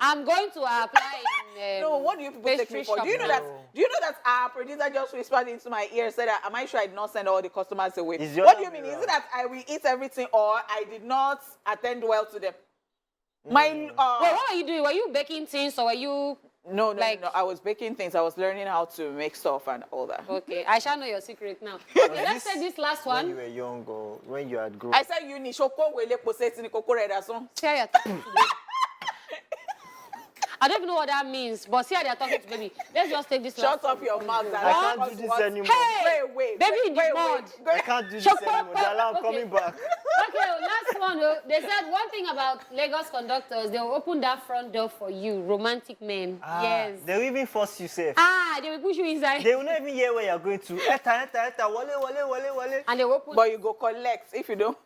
Speaker 3: I'm going to apply in.
Speaker 1: No, what do you people take
Speaker 3: pastry
Speaker 1: me for?
Speaker 3: shop
Speaker 1: Do you know
Speaker 3: now.
Speaker 1: that? Do you know that our producer just whispered into my ear, said that, "Am I sure I did not send all the customers away?"
Speaker 2: It's the
Speaker 1: What do
Speaker 2: other
Speaker 1: you mean?
Speaker 2: way
Speaker 1: Is it
Speaker 2: around.
Speaker 1: that I will eat everything, or I did not attend well to them? My
Speaker 3: Wait, what were you doing? Were you baking things or were you?
Speaker 1: no,
Speaker 3: like-
Speaker 1: no. I was baking things. I was learning how to make stuff and all that.
Speaker 3: Okay, I shall know your secret now. Okay, let's say this last
Speaker 2: When you
Speaker 3: one.
Speaker 2: were young or when you had grown.
Speaker 1: I said uni shoko wele poseti ni koko redason.
Speaker 3: See how you're talking to baby. I don't even know what that means, but see how they're talking to baby. Let's just take this
Speaker 1: Shut
Speaker 3: last
Speaker 1: up
Speaker 3: one.
Speaker 1: your mouth.
Speaker 2: I can't do this anymore.
Speaker 3: Hey!
Speaker 1: Wait,
Speaker 3: Baby in the mud.
Speaker 2: I can't do this
Speaker 3: Shut
Speaker 2: anymore.
Speaker 3: up.
Speaker 2: Dala, I'm
Speaker 3: Okay.
Speaker 2: coming back.
Speaker 3: Okay, last one. They said one thing about Lagos conductors, they'll open that front door for you, romantic men. Yes.
Speaker 2: They'll even force you safe.
Speaker 3: They will push you inside.
Speaker 2: They will not even hear where you're going to. Enter, wale.
Speaker 3: And they will open.
Speaker 1: But you go collect if you don't.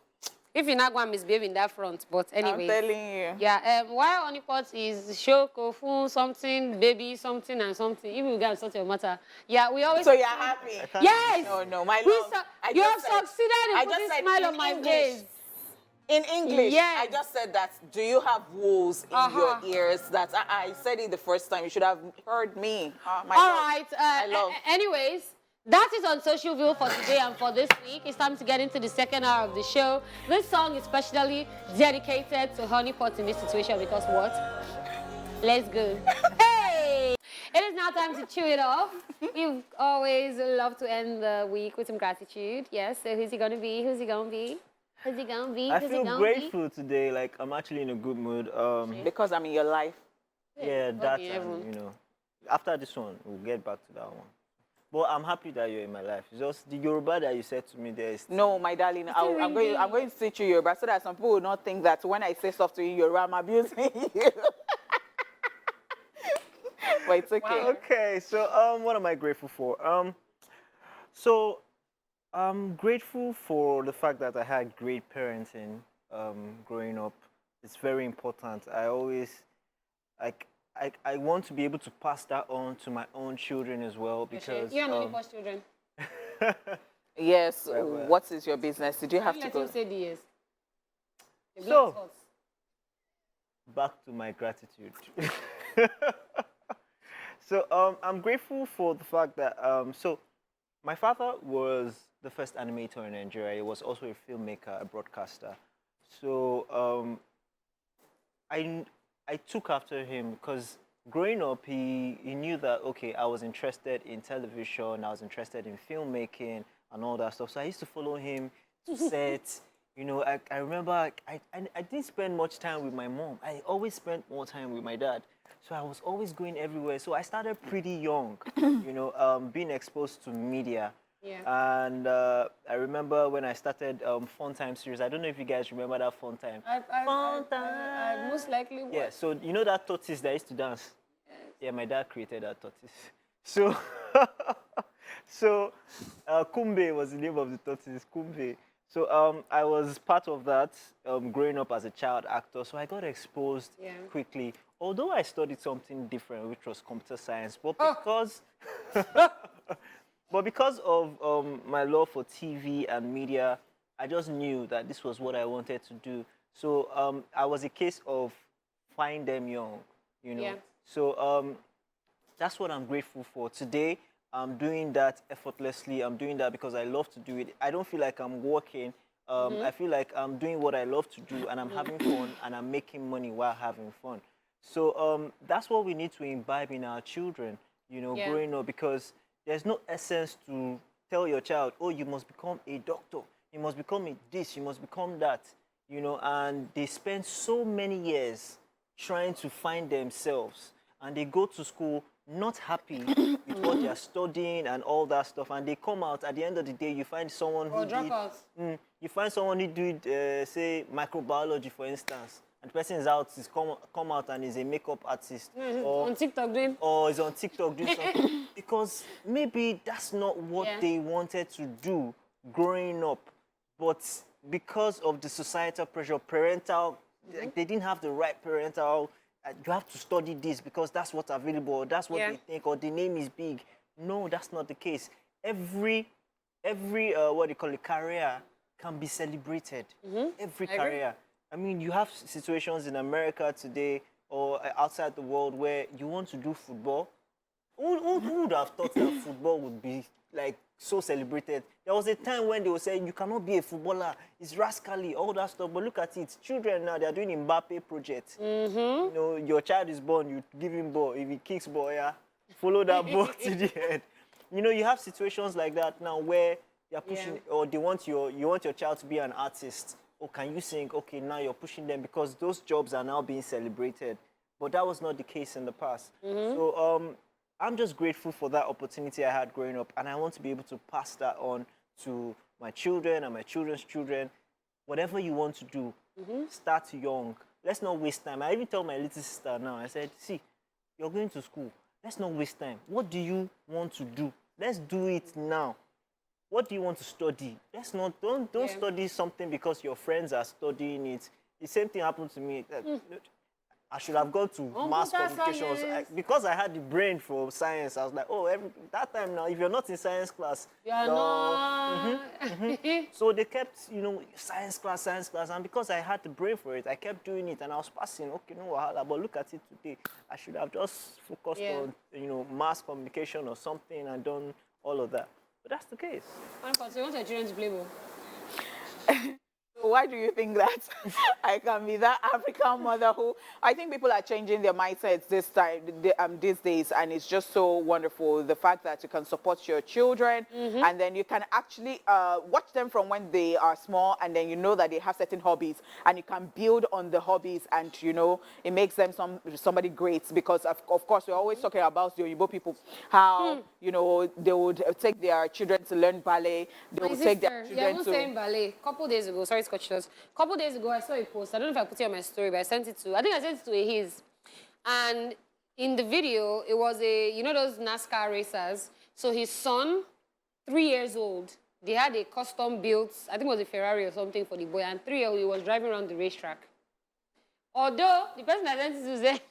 Speaker 3: If you're not going to misbehave in that front, but anyway.
Speaker 1: I'm telling you.
Speaker 3: Yeah, while honeypot is shoko, food, something, baby, something, and something. If you guys sort your matter. Yeah, we always.
Speaker 1: So you're happy?
Speaker 3: Yes!
Speaker 1: No, my
Speaker 3: We
Speaker 1: love.
Speaker 3: you have succeeded in putting smile on my face.
Speaker 1: In English,
Speaker 3: Yes.
Speaker 1: I just said that. Do you have woes in your ears? That I said it the first time. You should have heard me. My
Speaker 3: All
Speaker 1: love.
Speaker 3: right.
Speaker 1: My love.
Speaker 3: Anyways, that is on Social View for today and for this week. It's time to get into the second hour of the show. This song is specially dedicated to honeypot in this situation because what? Let's go. Hey! It is now time to chew it off. We always love to end the week with some gratitude. Yes, so who's he gonna be? Who's he gonna be? Who's he gonna be?
Speaker 2: I
Speaker 3: Who's he
Speaker 2: feel
Speaker 3: gonna
Speaker 2: grateful today. Like I'm actually in a good mood.
Speaker 1: Because I'm in your life.
Speaker 2: Yeah, that
Speaker 3: Okay,
Speaker 2: and,
Speaker 3: everyone.
Speaker 2: you know. After this one, we'll get back to that one. But I'm happy that you're in my life. It's just the Yoruba that you said to me there is.
Speaker 1: No, my darling. I'm going to teach you Yoruba so that some people will not think that when I say stuff to you, Yoruba, I'm abusing you. But it's okay.
Speaker 2: Okay, so what am I grateful for? So I'm grateful for the fact that I had great parenting growing up. It's very important. I always like I want to be able to pass that on to my own children as well because
Speaker 3: You and honeypot children.
Speaker 1: Yes.
Speaker 2: Right, right.
Speaker 1: What is your business? Did you have to
Speaker 3: Let
Speaker 1: go?
Speaker 3: him say the yes. The
Speaker 2: So-
Speaker 3: black spots.
Speaker 2: back to my gratitude. So I'm grateful for the fact that so my father was the first animator in Nigeria. He was also a filmmaker, a broadcaster. So I took after him because growing up he knew that okay, I was interested in television, I was interested in filmmaking and all that stuff. So I used to follow him to sets. You know, I remember I didn't spend much time with my mom. I always spent more time with my dad. So I was always going everywhere. So I started pretty young, you know, being exposed to media.
Speaker 3: Yeah.
Speaker 2: And I remember when I started Fun Time series. I don't know if you guys remember that Fun Time.
Speaker 3: I most likely would.
Speaker 2: Yeah, so you know that tortoise that used to dance? Yeah, my dad created that tortoise. So, Kumbe was the name of the tortoise, Kumbe. So I was part of that growing up as a child actor. So I got exposed quickly. Although I studied something different, which was computer science, but because of my love for TV and media, I just knew that this was what I wanted to do. So I was a case of find them young, you know.
Speaker 3: Yeah.
Speaker 2: So that's what I'm grateful for. Today, I'm doing that effortlessly. I'm doing that because I love to do it. I don't feel like I'm working. I feel like I'm doing what I love to do and I'm having fun and I'm making money while having fun. So that's what we need to imbibe in our children, you know,
Speaker 3: Yeah.
Speaker 2: growing up, because there's no essence to tell your child, oh, you must become a doctor, you must become a this, you must become that, you know, and they spend so many years trying to find themselves and they go to school not happy with what they're studying and all that stuff, and they come out at the end of the day, you find someone who
Speaker 3: Or
Speaker 2: did
Speaker 3: dropouts.
Speaker 2: you find someone who did say microbiology, for instance, and the person is out, is come out and is a makeup artist,
Speaker 3: On TikTok doing.
Speaker 2: or is on TikTok doing something, because maybe that's not what
Speaker 3: Yeah.
Speaker 2: they wanted to do growing up, but because of the societal pressure, parental, like, they didn't have the right parental. You have to study this because that's what's available, or that's what
Speaker 3: Yeah.
Speaker 2: they think, or the name is big. No, that's not the case. Every what do you call it, career can be celebrated. Every
Speaker 3: I agree.
Speaker 2: career. I mean, you have situations in America today or outside the world where you want to do football. Who would have thought that football would be like so celebrated? There was a time when they were saying you cannot be a footballer, it's rascally, all that stuff. But look at it, children now, they are doing Mbappe project. You know, your child is born, you give him ball. If he kicks ball, yeah, follow that ball to the end. You know, you have situations like that now where they are pushing, or you want your child to be an artist. Or can you sing? Okay, now you're pushing them because those jobs are now being celebrated. But that was not the case in the past. So I'm just grateful for that opportunity I had growing up, and I want to be able to pass that on to my children and my children's children. Whatever you want to do, start young. Let's not waste time. I even tell my little sister now, I said, see, you're going to school. Let's not waste time. What do you want to do? Let's do it now. What do you want to study? Let's not, don't
Speaker 3: Yeah.
Speaker 2: study something because your friends are studying it. The same thing happened to me. I should have gone to mass
Speaker 3: Computer
Speaker 2: communications.
Speaker 3: science.
Speaker 2: Because I had the brain for science, I was like, oh, that time now, if you're not in science class,
Speaker 3: Yeah,
Speaker 2: you're-
Speaker 3: no.
Speaker 2: So they kept, you know, science class, and because I had the brain for it, I kept doing it, and I was passing. Okay, no wahala. But look at it today. I should have just focused
Speaker 3: Yeah.
Speaker 2: on, you know, mass communication or something and done all of that. But that's the case.
Speaker 3: So you want your children to play ball?
Speaker 1: Why do you think that I can be that African mother who I think people are changing their mindsets these days, and it's just so wonderful the fact that you can support your children and then you can actually watch them from when they are small, and then you know that they have certain hobbies and you can build on the hobbies, and you know it makes them somebody great, because of course we're always talking about the Oyibo people, how you know they would take their children to learn ballet, they
Speaker 3: My
Speaker 1: would take their
Speaker 3: sister, yeah,
Speaker 1: children
Speaker 3: even
Speaker 1: to
Speaker 3: saying ballet. Couple days ago, sorry, Scotch Shores. Couple days ago, I saw a post. I don't know if I put it on my story, but I sent it to. I think I sent it to his. And in the video, it was you know those NASCAR racers. So his son, 3 years old, they had a custom built, I think it was a Ferrari or something for the boy, and 3-year-old, he was driving around the racetrack. Although the person I sent it to said,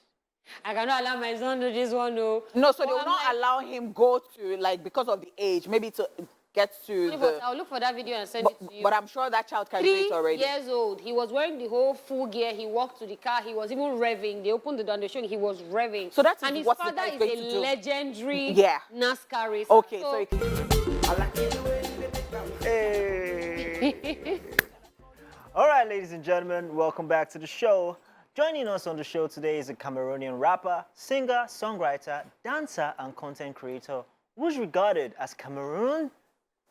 Speaker 3: I cannot allow my son to this one, no.
Speaker 1: No, so they
Speaker 3: But
Speaker 1: will
Speaker 3: I'm
Speaker 1: not
Speaker 3: like,
Speaker 1: allow him go to, like, because of the age, maybe to get to the...
Speaker 3: I'll look for that video and send it to you.
Speaker 1: But I'm sure that child can do
Speaker 3: 3
Speaker 1: it already.
Speaker 3: years old. He was wearing the whole full gear. He walked to the car. He was even revving. They opened the door and they showed he was revving.
Speaker 1: So that's
Speaker 3: and his
Speaker 1: what the
Speaker 3: father
Speaker 1: guy
Speaker 3: is
Speaker 1: is going
Speaker 3: a
Speaker 1: to do.
Speaker 3: legendary
Speaker 1: Yeah.
Speaker 3: NASCAR racer.
Speaker 1: Okay, so you can...
Speaker 2: Hey. All right, ladies and gentlemen, welcome back to the show. Joining us on the show today is a Cameroonian rapper, singer, songwriter, dancer, and content creator who's regarded as Cameroon's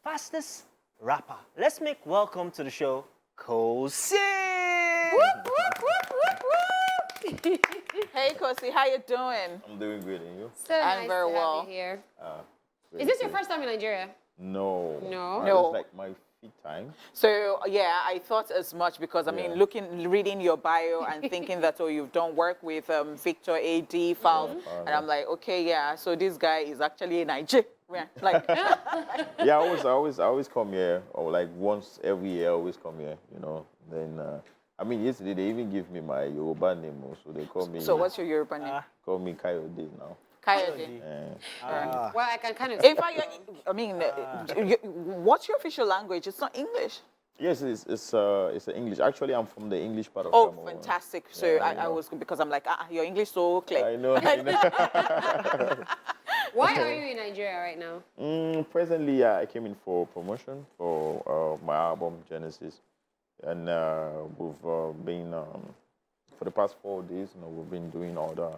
Speaker 2: fastest rapper. Let's make welcome to the show, Kosi.
Speaker 1: Hey, Kosi, how you doing?
Speaker 4: I'm doing great, and you?
Speaker 3: So
Speaker 1: I'm
Speaker 3: nice
Speaker 1: very
Speaker 3: to
Speaker 1: well.
Speaker 3: have you here.
Speaker 4: Great,
Speaker 3: Is this your
Speaker 4: great.
Speaker 3: first time in Nigeria?
Speaker 4: No.
Speaker 3: No?
Speaker 1: No.
Speaker 4: It's like my fifth time.
Speaker 1: So, yeah, I thought as much because, I mean,
Speaker 4: Yeah.
Speaker 1: reading your bio and thinking that, oh, you've done work with Victor A.D. Falve, and I'm like, okay, yeah, so this guy is actually a Nigerian. Like,
Speaker 4: Yeah, I always come here, or like once every year, I always come here, you know. Then, I mean, yesterday they even give me my Yoruba name, so they call me.
Speaker 1: so what's your Yoruba name?
Speaker 4: Call me Kayode now.
Speaker 1: Kayode.
Speaker 4: Eh,
Speaker 3: Well, I can kind of...
Speaker 1: In fact, I mean, what's your official language? It's not English.
Speaker 4: Yes, it's English. Actually, I'm from the English part of
Speaker 1: Oh,
Speaker 4: Cameroon.
Speaker 1: fantastic. So
Speaker 4: Yeah,
Speaker 1: I was, because I'm like, your English so clear.
Speaker 4: I know. I know.
Speaker 3: Why are you in Nigeria right now?
Speaker 4: Presently, yeah, I came in for promotion for my album Genesis, and we've been for the past 4 days. We've been doing all the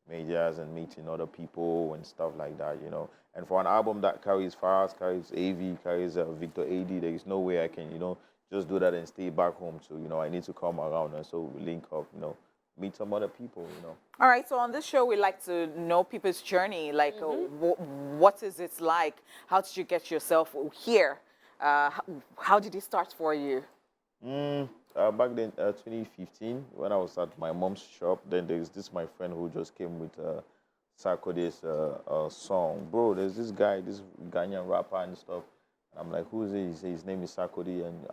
Speaker 4: majors and meeting other people and stuff like that. And for an album that carries Fast, carries AV, carries Victor AD, there is no way I can just do that and stay back home. So I need to come around, and so we link up. Meet some other people.
Speaker 1: All right, so on this show, we like to know people's journey. Like, what is it like? How did you get yourself here? How did it start for you?
Speaker 4: Back then, 2015, when I was at my mom's shop, then there's this my friend who just came with Sarkodie's song. Bro, there's this guy, this Ghanaian rapper and stuff. I'm like, who is he? He said his name is Sarkodie, and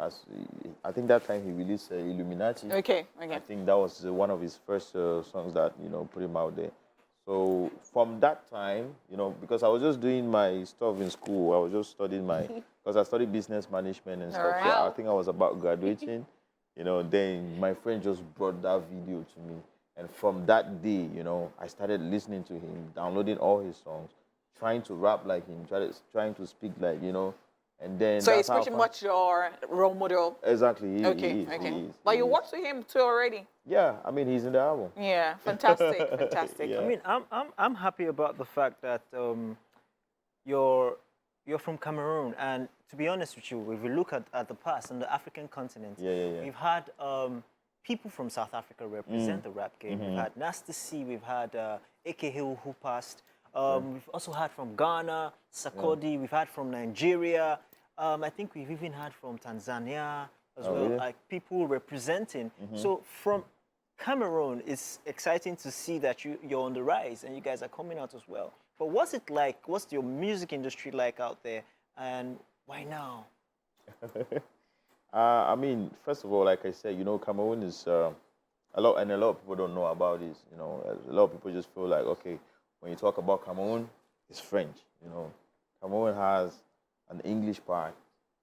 Speaker 4: I think that time he released Illuminati.
Speaker 1: Okay.
Speaker 4: I think that was one of his first songs that put him out there. So from that time, because I was just doing my stuff in school, I was just studying because I studied business management and stuff.
Speaker 1: Right.
Speaker 4: So I think I was about graduating. Then my friend just brought that video to me, and from that day, I started listening to him, downloading all his songs, trying to rap like him, trying to speak like and then
Speaker 1: So
Speaker 4: that's
Speaker 1: it's pretty much your role model.
Speaker 4: Exactly. He
Speaker 1: Okay.
Speaker 4: is,
Speaker 1: But
Speaker 4: he
Speaker 1: you
Speaker 4: is.
Speaker 1: worked with him too already.
Speaker 4: Yeah, I mean he's in the album.
Speaker 1: Yeah, fantastic, fantastic.
Speaker 4: Yeah.
Speaker 2: I mean, I'm happy about the fact that you're from Cameroon, and to be honest with you, if we look at the past on the African continent,
Speaker 4: Yeah.
Speaker 2: we've had people from South Africa represent the rap game. We've had Nasty C, we've had AKA who passed. We've also had from Ghana, Sarkodie. We've had from Nigeria. I think we've even had from Tanzania as well,
Speaker 4: really?
Speaker 2: like people representing. So from Cameroon, it's exciting to see that you're on the rise and you guys are coming out as well. But what's it like? What's your music industry like out there? And why now?
Speaker 4: I mean, first of all, like I said, Cameroon is a lot of people don't know about this. A lot of people just feel like, okay, when you talk about Cameroon, it's French. Cameroon has an English part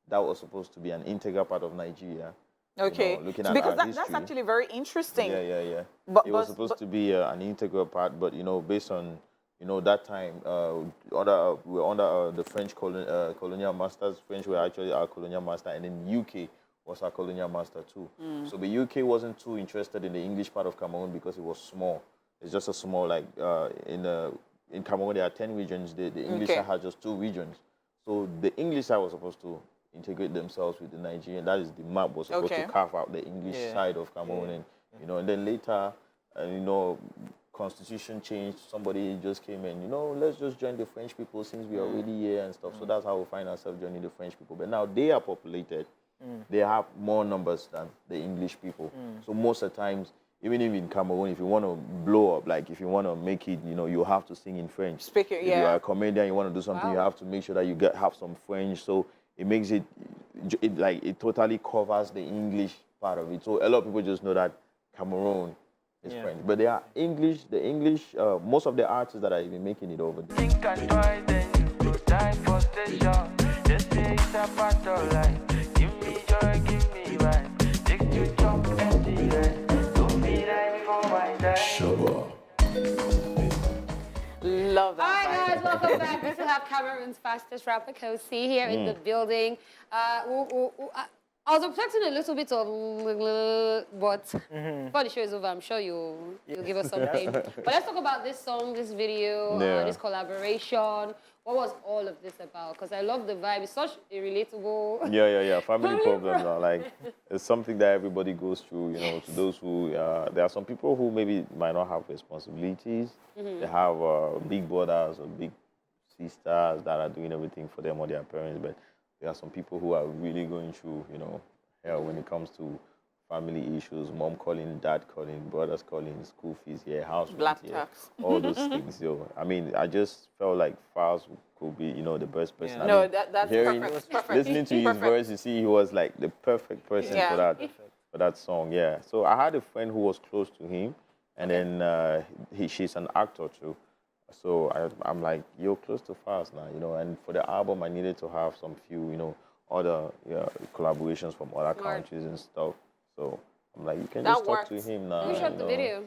Speaker 4: that was supposed to be an integral part of Nigeria.
Speaker 1: Okay.
Speaker 4: Looking
Speaker 1: So
Speaker 4: at
Speaker 1: because
Speaker 4: our
Speaker 1: that's
Speaker 4: history.
Speaker 1: actually very interesting.
Speaker 4: Yeah.
Speaker 1: But-
Speaker 4: It was
Speaker 1: but-
Speaker 4: supposed
Speaker 1: but-
Speaker 4: to be an integral part, but based on that time, we were under the French colonial masters. French were actually our colonial master, and then UK was our colonial master too. So the UK wasn't too interested in the English part of Cameroon because it was small. It's just a small, like in Cameroon there are 10 regions. The English
Speaker 1: Okay.
Speaker 4: side has just 2 regions. So the English side was supposed to integrate themselves with the Nigerian. That is the map was supposed
Speaker 1: Okay.
Speaker 4: to carve out the English side of Cameroon, and then later, constitution changed. Somebody just came in. Let's just join the French people since we are already here and stuff. So that's how we find ourselves joining the French people. But now they are populated. They have more numbers than the English people. So most of the times, even if in Cameroon, if you want to blow up, like if you want to make it, you have to sing in French.
Speaker 1: Speaking,
Speaker 4: If you are a comedian, you want to do something, you have to make sure that you have some French. So it makes it totally covers the English part of it. So a lot of people just know that Cameroon is French, but they are English. The English, most of the artists that are even making it over there.
Speaker 5: Think and twice, then you go die for station. Just take a part of life. Give me joy, give me vibe. Take you jump and see right. Don't be right before I die.
Speaker 1: Love
Speaker 3: All
Speaker 1: that.
Speaker 3: right, guys, welcome back. We still have Cameroon's fastest rapper, Kosi, here in the building. I was expecting a little bit of, but before the show is over, I'm sure you'll give us something. But let's talk about this song, this video, this collaboration. What was all of this about? Because I love the vibe. It's such a relatable.
Speaker 4: Yeah. Family problems are like, it's something that everybody goes through, to those who, there are some people who maybe might not have responsibilities. They have big brothers or big sisters that are doing everything for them or their parents, but there are some people who are really going through, hell when it comes to family issues, mom calling, dad calling, brothers calling, school fees here, house
Speaker 1: Black
Speaker 4: rent here,
Speaker 1: tax.
Speaker 4: all those things. I mean, I just felt like Faves could be, the best person.
Speaker 2: Yeah.
Speaker 4: I
Speaker 1: No,
Speaker 4: mean,
Speaker 1: that's perfect. Perfect.
Speaker 4: listening to his
Speaker 1: Perfect.
Speaker 4: voice, you see, he was like the perfect person for that song. Yeah. So I had a friend who was close to him, and then she's an actor too. So I'm like, you're close to Faves now, and for the album, I needed to have some few, other collaborations from other
Speaker 3: Smart.
Speaker 4: countries and stuff. So I'm like, you can
Speaker 1: That
Speaker 4: just talk to
Speaker 1: worked.
Speaker 4: him now.
Speaker 3: Who shot
Speaker 4: you
Speaker 3: the
Speaker 4: know.
Speaker 3: video?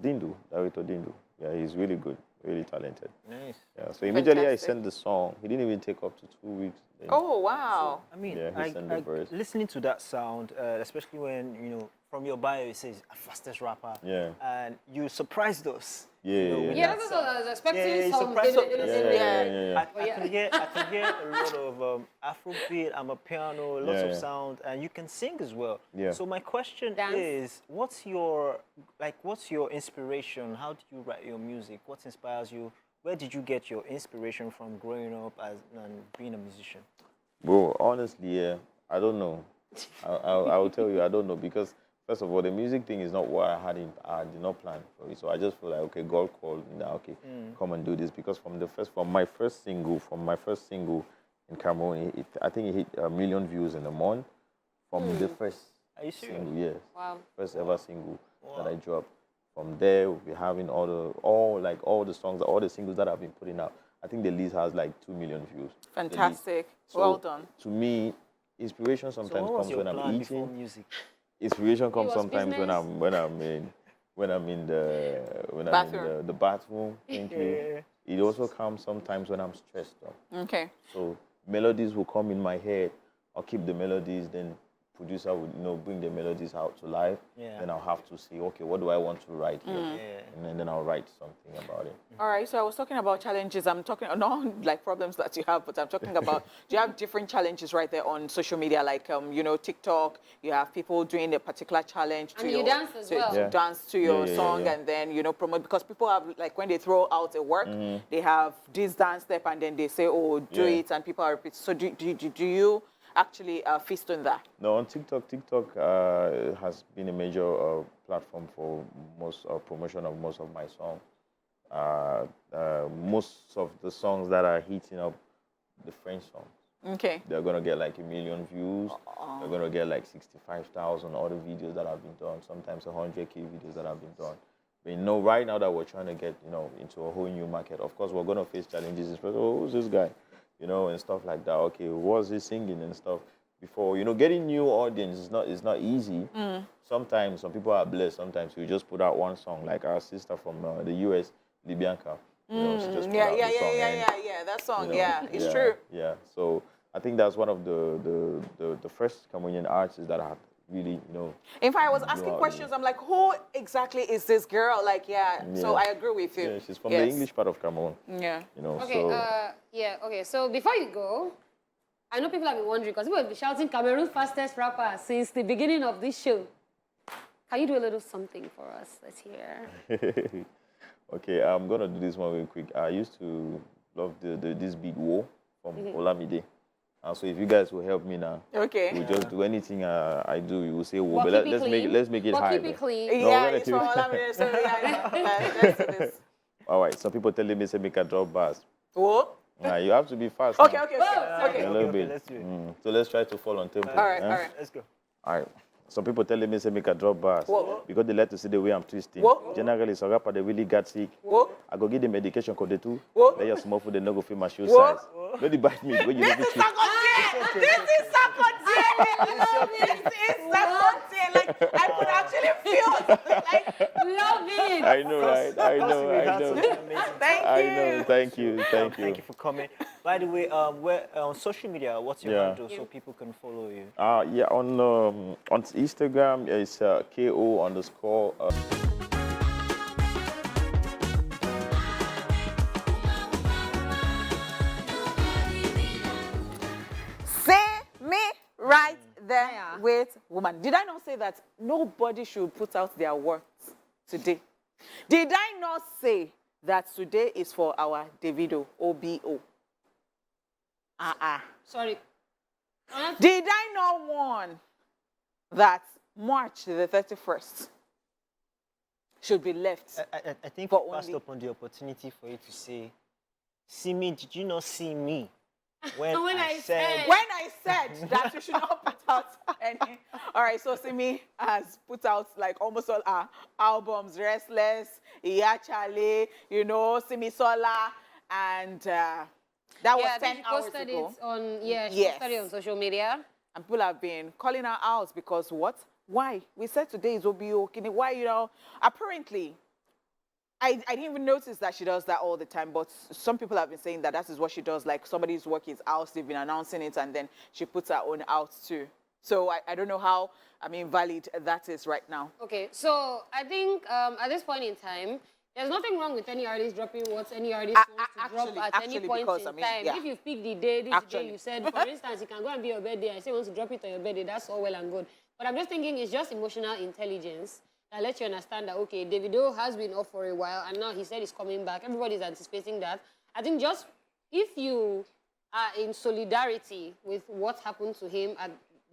Speaker 4: Dindu, director Dindu. Yeah, he's really good, really talented.
Speaker 2: Nice.
Speaker 4: Yeah, so immediately I
Speaker 1: Fantastic.
Speaker 4: sent the song. He didn't even take up to 2 weeks. Then,
Speaker 1: Oh, wow.
Speaker 2: I mean,
Speaker 4: Yeah, he sent the verse.
Speaker 2: listening to that sound, especially when, you know, from your bio it says fastest rapper.
Speaker 4: Yeah.
Speaker 2: And you surprised us.
Speaker 4: Yeah,
Speaker 2: you know,
Speaker 4: yeah,
Speaker 2: with
Speaker 3: Yeah,
Speaker 2: that
Speaker 3: that's what I was
Speaker 2: sound.
Speaker 3: expecting.
Speaker 2: Yeah,
Speaker 3: some
Speaker 2: surprised us.
Speaker 4: yeah.
Speaker 2: I can hear a lot of Afrobeat, Amapiano, lots
Speaker 4: Yeah,
Speaker 2: of
Speaker 4: yeah.
Speaker 2: sound, and you can sing as well.
Speaker 4: Yeah.
Speaker 2: So my question
Speaker 3: Dance.
Speaker 2: is, what's your inspiration? How do you write your music? What inspires you? Where did you get your inspiration from growing up and being a musician?
Speaker 4: Bro, honestly, yeah, I don't know. I will tell you, I don't know, because first of all, the music thing is not what I did not plan for it. So I just feel like, okay, God called me now, okay, come and do this. Because from my first single in Cameroon, I think it hit 1 million views in a month. From the first
Speaker 2: Are you serious?
Speaker 4: single, yes,
Speaker 3: Wow.
Speaker 4: first ever single that I dropped. From there, we'll be having all the songs, all the singles that I've been putting out. I think the list has like 2 million views. the list.
Speaker 1: Fantastic.
Speaker 4: So,
Speaker 1: Well done.
Speaker 4: To me, inspiration
Speaker 2: So
Speaker 4: sometimes
Speaker 2: what was
Speaker 4: comes
Speaker 2: your
Speaker 4: when I'm
Speaker 2: plan before
Speaker 4: eating.
Speaker 2: music?
Speaker 4: Inspiration comes
Speaker 3: was
Speaker 4: sometimes when
Speaker 3: business.
Speaker 4: I'm in
Speaker 1: Bathroom.
Speaker 4: the bathroom. Thank
Speaker 2: Yeah.
Speaker 4: you. It also comes sometimes when I'm stressed out.
Speaker 1: Okay.
Speaker 4: So melodies will come in my head. I'll keep the melodies, then producer would bring the melodies out to life.
Speaker 2: Yeah.
Speaker 4: Then I'll have to say, okay, what do I want to write here?
Speaker 2: Yeah.
Speaker 4: And then I'll write something about it.
Speaker 1: All right, so I was talking about challenges. I'm talking not like problems that you have, but I'm talking about, do you have different challenges right there on social media, like TikTok? You have people doing a particular challenge to
Speaker 3: And you dance as well.
Speaker 4: Yeah.
Speaker 1: dance to your
Speaker 4: Yeah,
Speaker 1: song,
Speaker 4: yeah.
Speaker 1: and then promote, because people have, like, when they throw out a work, they have this dance step, and then they say, oh, do
Speaker 4: Yeah.
Speaker 1: it, and people are repeat. So do you actually feast on that?
Speaker 4: No, on TikTok, has been a major platform for most promotion of most of my songs. Most of the songs that are hitting up, the French songs,
Speaker 1: Okay.
Speaker 4: they're gonna get like 1 million views. They're gonna get like 65,000 other videos that have been done. Sometimes 100K videos that have been done. But right now that we're trying to get into a whole new market, of course we're gonna face challenges. Especially, who's this guy, and stuff like that. Okay, what's he singing and stuff. Before getting new audience is not easy. Sometimes some people are blessed. Sometimes you just put out one song, like our sister from the US, Libyanka. She just put out the song.
Speaker 1: Yeah. That song, it's true.
Speaker 4: Yeah, so I think that's one of the first Cameroonian artists that have really,
Speaker 1: In fact, I was
Speaker 4: go
Speaker 1: asking
Speaker 4: out
Speaker 1: questions.
Speaker 4: there.
Speaker 1: I'm like, who exactly is this girl? Like, so I agree with you.
Speaker 4: Yeah, she's from
Speaker 1: Yes.
Speaker 4: the English part of Cameroon.
Speaker 1: Yeah.
Speaker 3: Okay,
Speaker 4: So
Speaker 3: okay. So before you go, I know people have been wondering, because people have been shouting Cameroon's fastest rapper since the beginning of this show. Can you do a little something for us? Let's hear.
Speaker 4: okay, I'm gonna do this one real quick. I used to love this beat "Wo" from Olamide. So if you guys will help me now,
Speaker 1: Okay.
Speaker 4: we just do anything I do. You will say "Wo,"
Speaker 3: But
Speaker 4: but
Speaker 3: keep it
Speaker 4: let's make it
Speaker 3: But
Speaker 4: high.
Speaker 3: keep it
Speaker 4: man.
Speaker 3: clean.
Speaker 4: No,
Speaker 1: Yeah,
Speaker 4: we're gonna
Speaker 1: it's
Speaker 4: keep
Speaker 1: from
Speaker 4: it-
Speaker 1: Olamide. So let's do this.
Speaker 4: All right. Some people telling me say make a drop bars.
Speaker 1: Whoa.
Speaker 4: You have to be fast.
Speaker 1: Okay,
Speaker 4: now.
Speaker 1: okay.
Speaker 4: A little
Speaker 2: okay,
Speaker 4: bit.
Speaker 2: let's do it.
Speaker 4: So let's try to fall on tempo.
Speaker 1: All right,
Speaker 4: eh?
Speaker 1: all right.
Speaker 2: Let's go.
Speaker 4: All right. Some people telling me say make a drop bars
Speaker 1: Whoa.
Speaker 4: because they like to see the way I'm twisting.
Speaker 1: Whoa.
Speaker 4: Generally, some rapper they really got sick.
Speaker 1: Whoa.
Speaker 4: I go give them medication code too.
Speaker 1: Whoa.
Speaker 4: They just small food they no go feel my shoe
Speaker 1: Whoa.
Speaker 4: size. No the bite me when you
Speaker 1: This
Speaker 4: never
Speaker 1: is
Speaker 4: twist.
Speaker 1: Sakotie! This is Sakotie! This is Sakotie! Like, I could actually feel it. Like,
Speaker 3: Love it.
Speaker 4: I know, right? I know, I
Speaker 2: That's
Speaker 4: know.
Speaker 2: amazing.
Speaker 1: thank
Speaker 4: I
Speaker 1: you.
Speaker 4: know. Thank you. Thank you.
Speaker 2: Thank you for coming. By the way, where on social media, what's your
Speaker 4: Yeah.
Speaker 2: handle so people can follow you?
Speaker 4: Yeah, on Instagram it's KO_.
Speaker 1: Say me right there
Speaker 3: Yeah.
Speaker 1: with woman. Did I not say that nobody should put out their worth today? Did I not say that today is for our Davido, OBO?
Speaker 3: Sorry.
Speaker 1: Did I not warn that March the 31st should be left?
Speaker 2: I think
Speaker 1: But
Speaker 2: we passed
Speaker 1: only-
Speaker 2: up on the opportunity for you to say, see me, did you not see me? When
Speaker 3: When
Speaker 2: I
Speaker 3: I
Speaker 2: said,
Speaker 3: said-
Speaker 1: When I said that we should not put out any. All right, so Simi has put out like almost all our albums, Restless, Iya Chale, Simi Sola, and That was
Speaker 3: Yeah, I think
Speaker 1: 10
Speaker 3: she
Speaker 1: hours
Speaker 3: posted
Speaker 1: ago.
Speaker 3: it on, yeah, she
Speaker 1: Yes.
Speaker 3: posted it on social media.
Speaker 1: And people have been calling her out because what? Why? We said today is OBO. Why, apparently, I didn't even notice that she does that all the time, but some people have been saying that is what she does. Like somebody's work is out, they've been announcing it, and then she puts her own out too. So I don't know how, valid that is right now.
Speaker 3: Okay, so I think at this point in time, there's nothing wrong with any artist dropping what any artist wants to drop at any point
Speaker 1: because,
Speaker 3: in time.
Speaker 1: yeah.
Speaker 3: If you pick the day, this
Speaker 1: Actually.
Speaker 3: day you said, for instance, you can go and be your birthday and say you want to drop it on your birthday, that's all well and good. But I'm just thinking it's just emotional intelligence that lets you understand that, okay, Davido has been off for a while and now he said he's coming back. Everybody's anticipating that. I think just if you are in solidarity with what happened to him,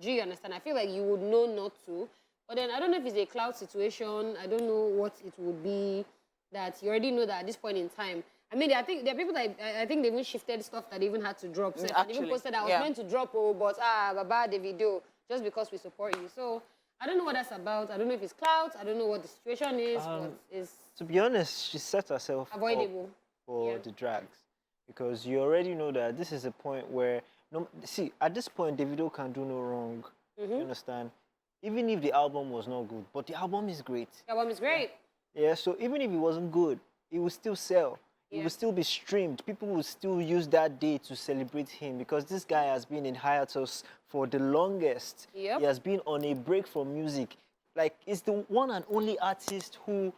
Speaker 3: do you understand? I feel like you would know not to. But then I don't know if it's a cloud situation. I don't know what it would be that you already know that at this point in time. I mean, I think there are people that I think they even shifted stuff that they even had to drop. So they even posted that I was meant to drop, but Baba Davido, just because we support you. So I don't know what that's about. I don't know if it's clout. I don't know what the situation is. But it's
Speaker 2: To be honest, she set herself
Speaker 3: avoidable
Speaker 2: up for the drags. Because you already know that this is a point where, see, at this point, Davido can do no wrong. You understand? Even if the album was not good, but the album is great.
Speaker 3: The album is great.
Speaker 2: Yeah, so even if it wasn't good, it would still sell. It would still be streamed. People would still use that day to celebrate him because this guy has been in hiatus for the longest.
Speaker 3: Yep.
Speaker 2: He has been on a break from music. Like, it's the one and only artist who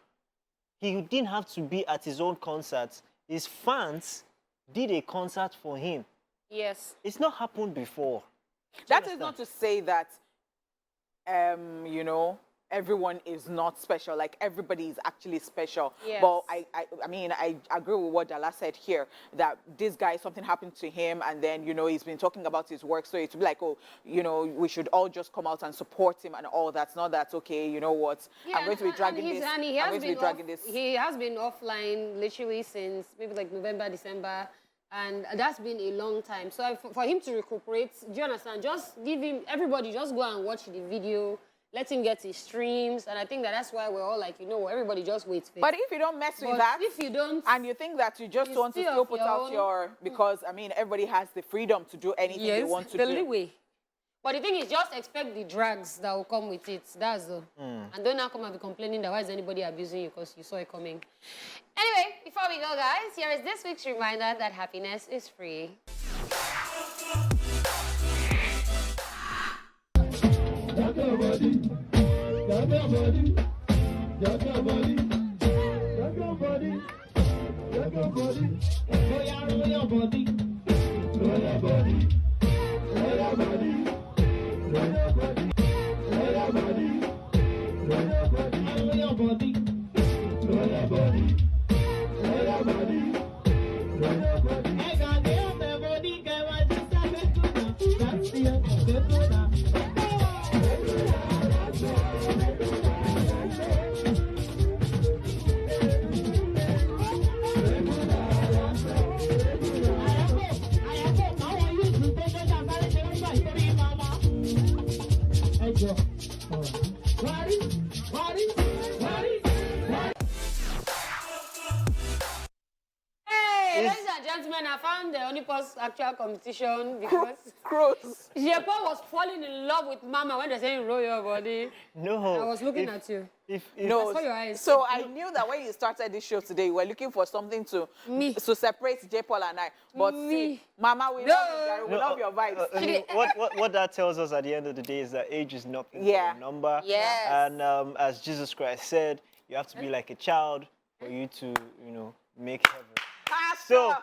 Speaker 2: he didn't have to be at his own concerts. His fans did a concert for him.
Speaker 3: Yes.
Speaker 2: It's not happened before.
Speaker 1: That is not to say that, everyone is not special. Like everybody is actually special.
Speaker 3: Yes.
Speaker 1: But I agree with what Dala said here, that this guy, something happened to him and then, he's been talking about his work. So it's be like, we should all just come out and support him and all that. It's not that, okay, you know what,
Speaker 3: Yeah,
Speaker 1: I'm going to be dragging this.
Speaker 3: And
Speaker 1: I'm going to be dragging this.
Speaker 3: He has been offline literally since maybe like November, December. And that's been a long time. So for him to recuperate, do you understand? Just give him, everybody just go and watch the video. Let him get his streams. And I think that's why we're all like, everybody just waits for it.
Speaker 1: But if you don't mess with that,
Speaker 3: if you don't,
Speaker 1: and you think that you just want to still put out because, everybody has the freedom to do anything they want to do.
Speaker 3: Leeway. But the thing is, just expect the drags that will come with it. That's all. And don't now come and be complaining that why is anybody abusing you because you saw it coming. Anyway, before we go, guys, here is this week's reminder that happiness is free. Hey, ladies and gentlemen, I found the Onipos actual competition because Jepo was falling in love with Mama when they're saying roll your body.
Speaker 2: No.
Speaker 3: I was looking at you.
Speaker 1: No,
Speaker 3: I saw your eyes.
Speaker 1: so I knew that when you started this show today, you were looking for something to separate J. Paul and I. But see, Mama, we love your vibes.
Speaker 2: I mean, what that tells us at the end of the day is that age is nothing but a number.
Speaker 3: Yes.
Speaker 2: And as Jesus Christ said, you have to be like a child for you to, make heaven.
Speaker 1: So